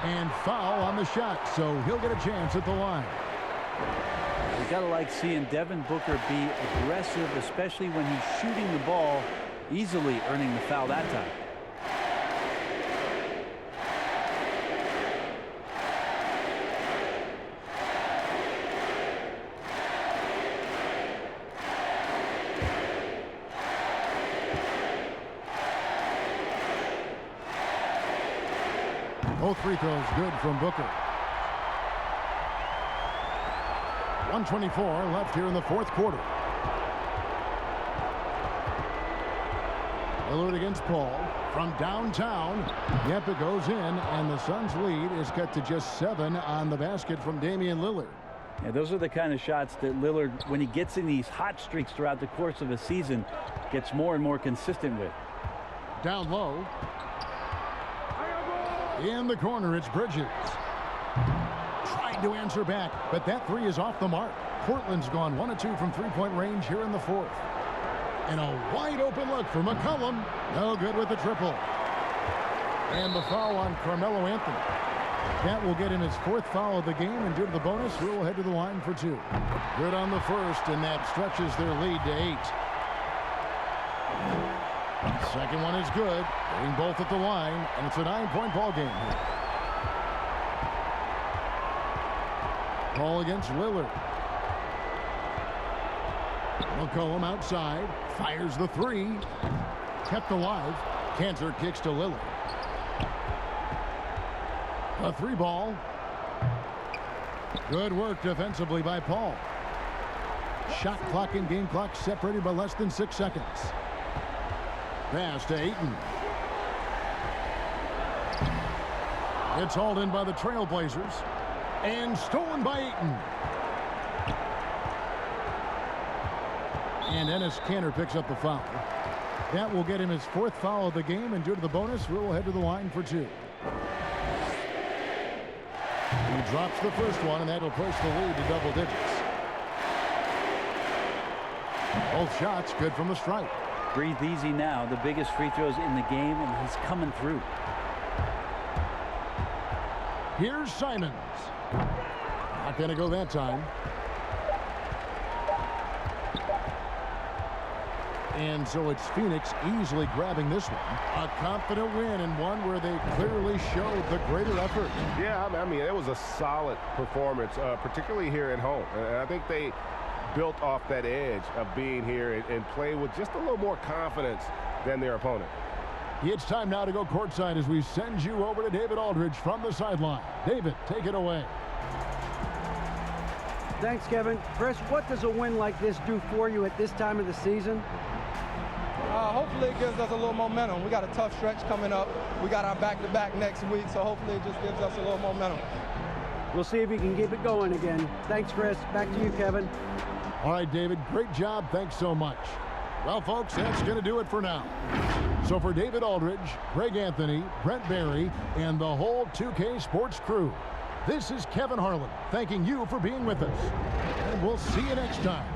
And foul on the shot, so he'll get a chance at the line. You gotta like seeing Devin Booker be aggressive, especially when he's shooting the ball, easily earning the foul that time. Both free throws good from Booker. 1:24 left here in the fourth quarter. Lillard against Paul from downtown. Yep, it goes in, and the Suns' lead is cut to just 7 on the basket from Damian Lillard. Yeah, those are the kind of shots that Lillard, when he gets in these hot streaks throughout the course of a season, gets more and more consistent with. Down low. In the corner, it's Bridges. Trying to answer back, but that three is off the mark. Portland's gone 1 of 2 from three-point range here in the fourth. And a wide open look for McCollum. No good with the triple. And the foul on Carmelo Anthony. That will get him his 4th foul of the game, and due to the bonus, we'll head to the line for 2. Good on the first, and that stretches their lead to 8. Second one is good. Getting both at the line, and it's a 9-point ball game here. Paul against Lillard. McCollum outside. Fires the 3. Kept alive. Kanter kicks to Lillard. A 3 ball. Good work defensively by Paul. Shot clock and game clock separated by less than 6 seconds. Pass to Ayton. It's hauled in by the Trailblazers. And stolen by Ayton. And Enes Kanter picks up the foul. That will get him his 4th foul of the game, and due to the bonus, we'll head to the line for 2. He drops the first one, and that'll push the lead to double digits. Both shots good from the stripe. Breathe easy now. The biggest free throws in the game, and he's coming through. Here's Simons. Not going to go that time. And so it's Phoenix easily grabbing this one. A confident win, and one where they clearly showed the greater effort. Yeah, I mean, it was a solid performance, particularly here at home. And I think they built off that edge of being here and play with just a little more confidence than their opponent. It's time now to go courtside as we send you over to David Aldridge from the sideline. David, take it away. Thanks, Kevin. Chris, what does a win like this do for you at this time of the season? Hopefully it gives us a little momentum. We got a tough stretch coming up. We got our back-to-back next week, so hopefully it just gives us a little momentum. We'll see if we can keep it going again. Thanks, Chris. Back to you, Kevin. All right, David, great job. Thanks so much. Well, folks, that's going to do it for now. So for David Aldridge, Greg Anthony, Brent Barry, and the whole 2K Sports crew, this is Kevin Harlan thanking you for being with us. And we'll see you next time.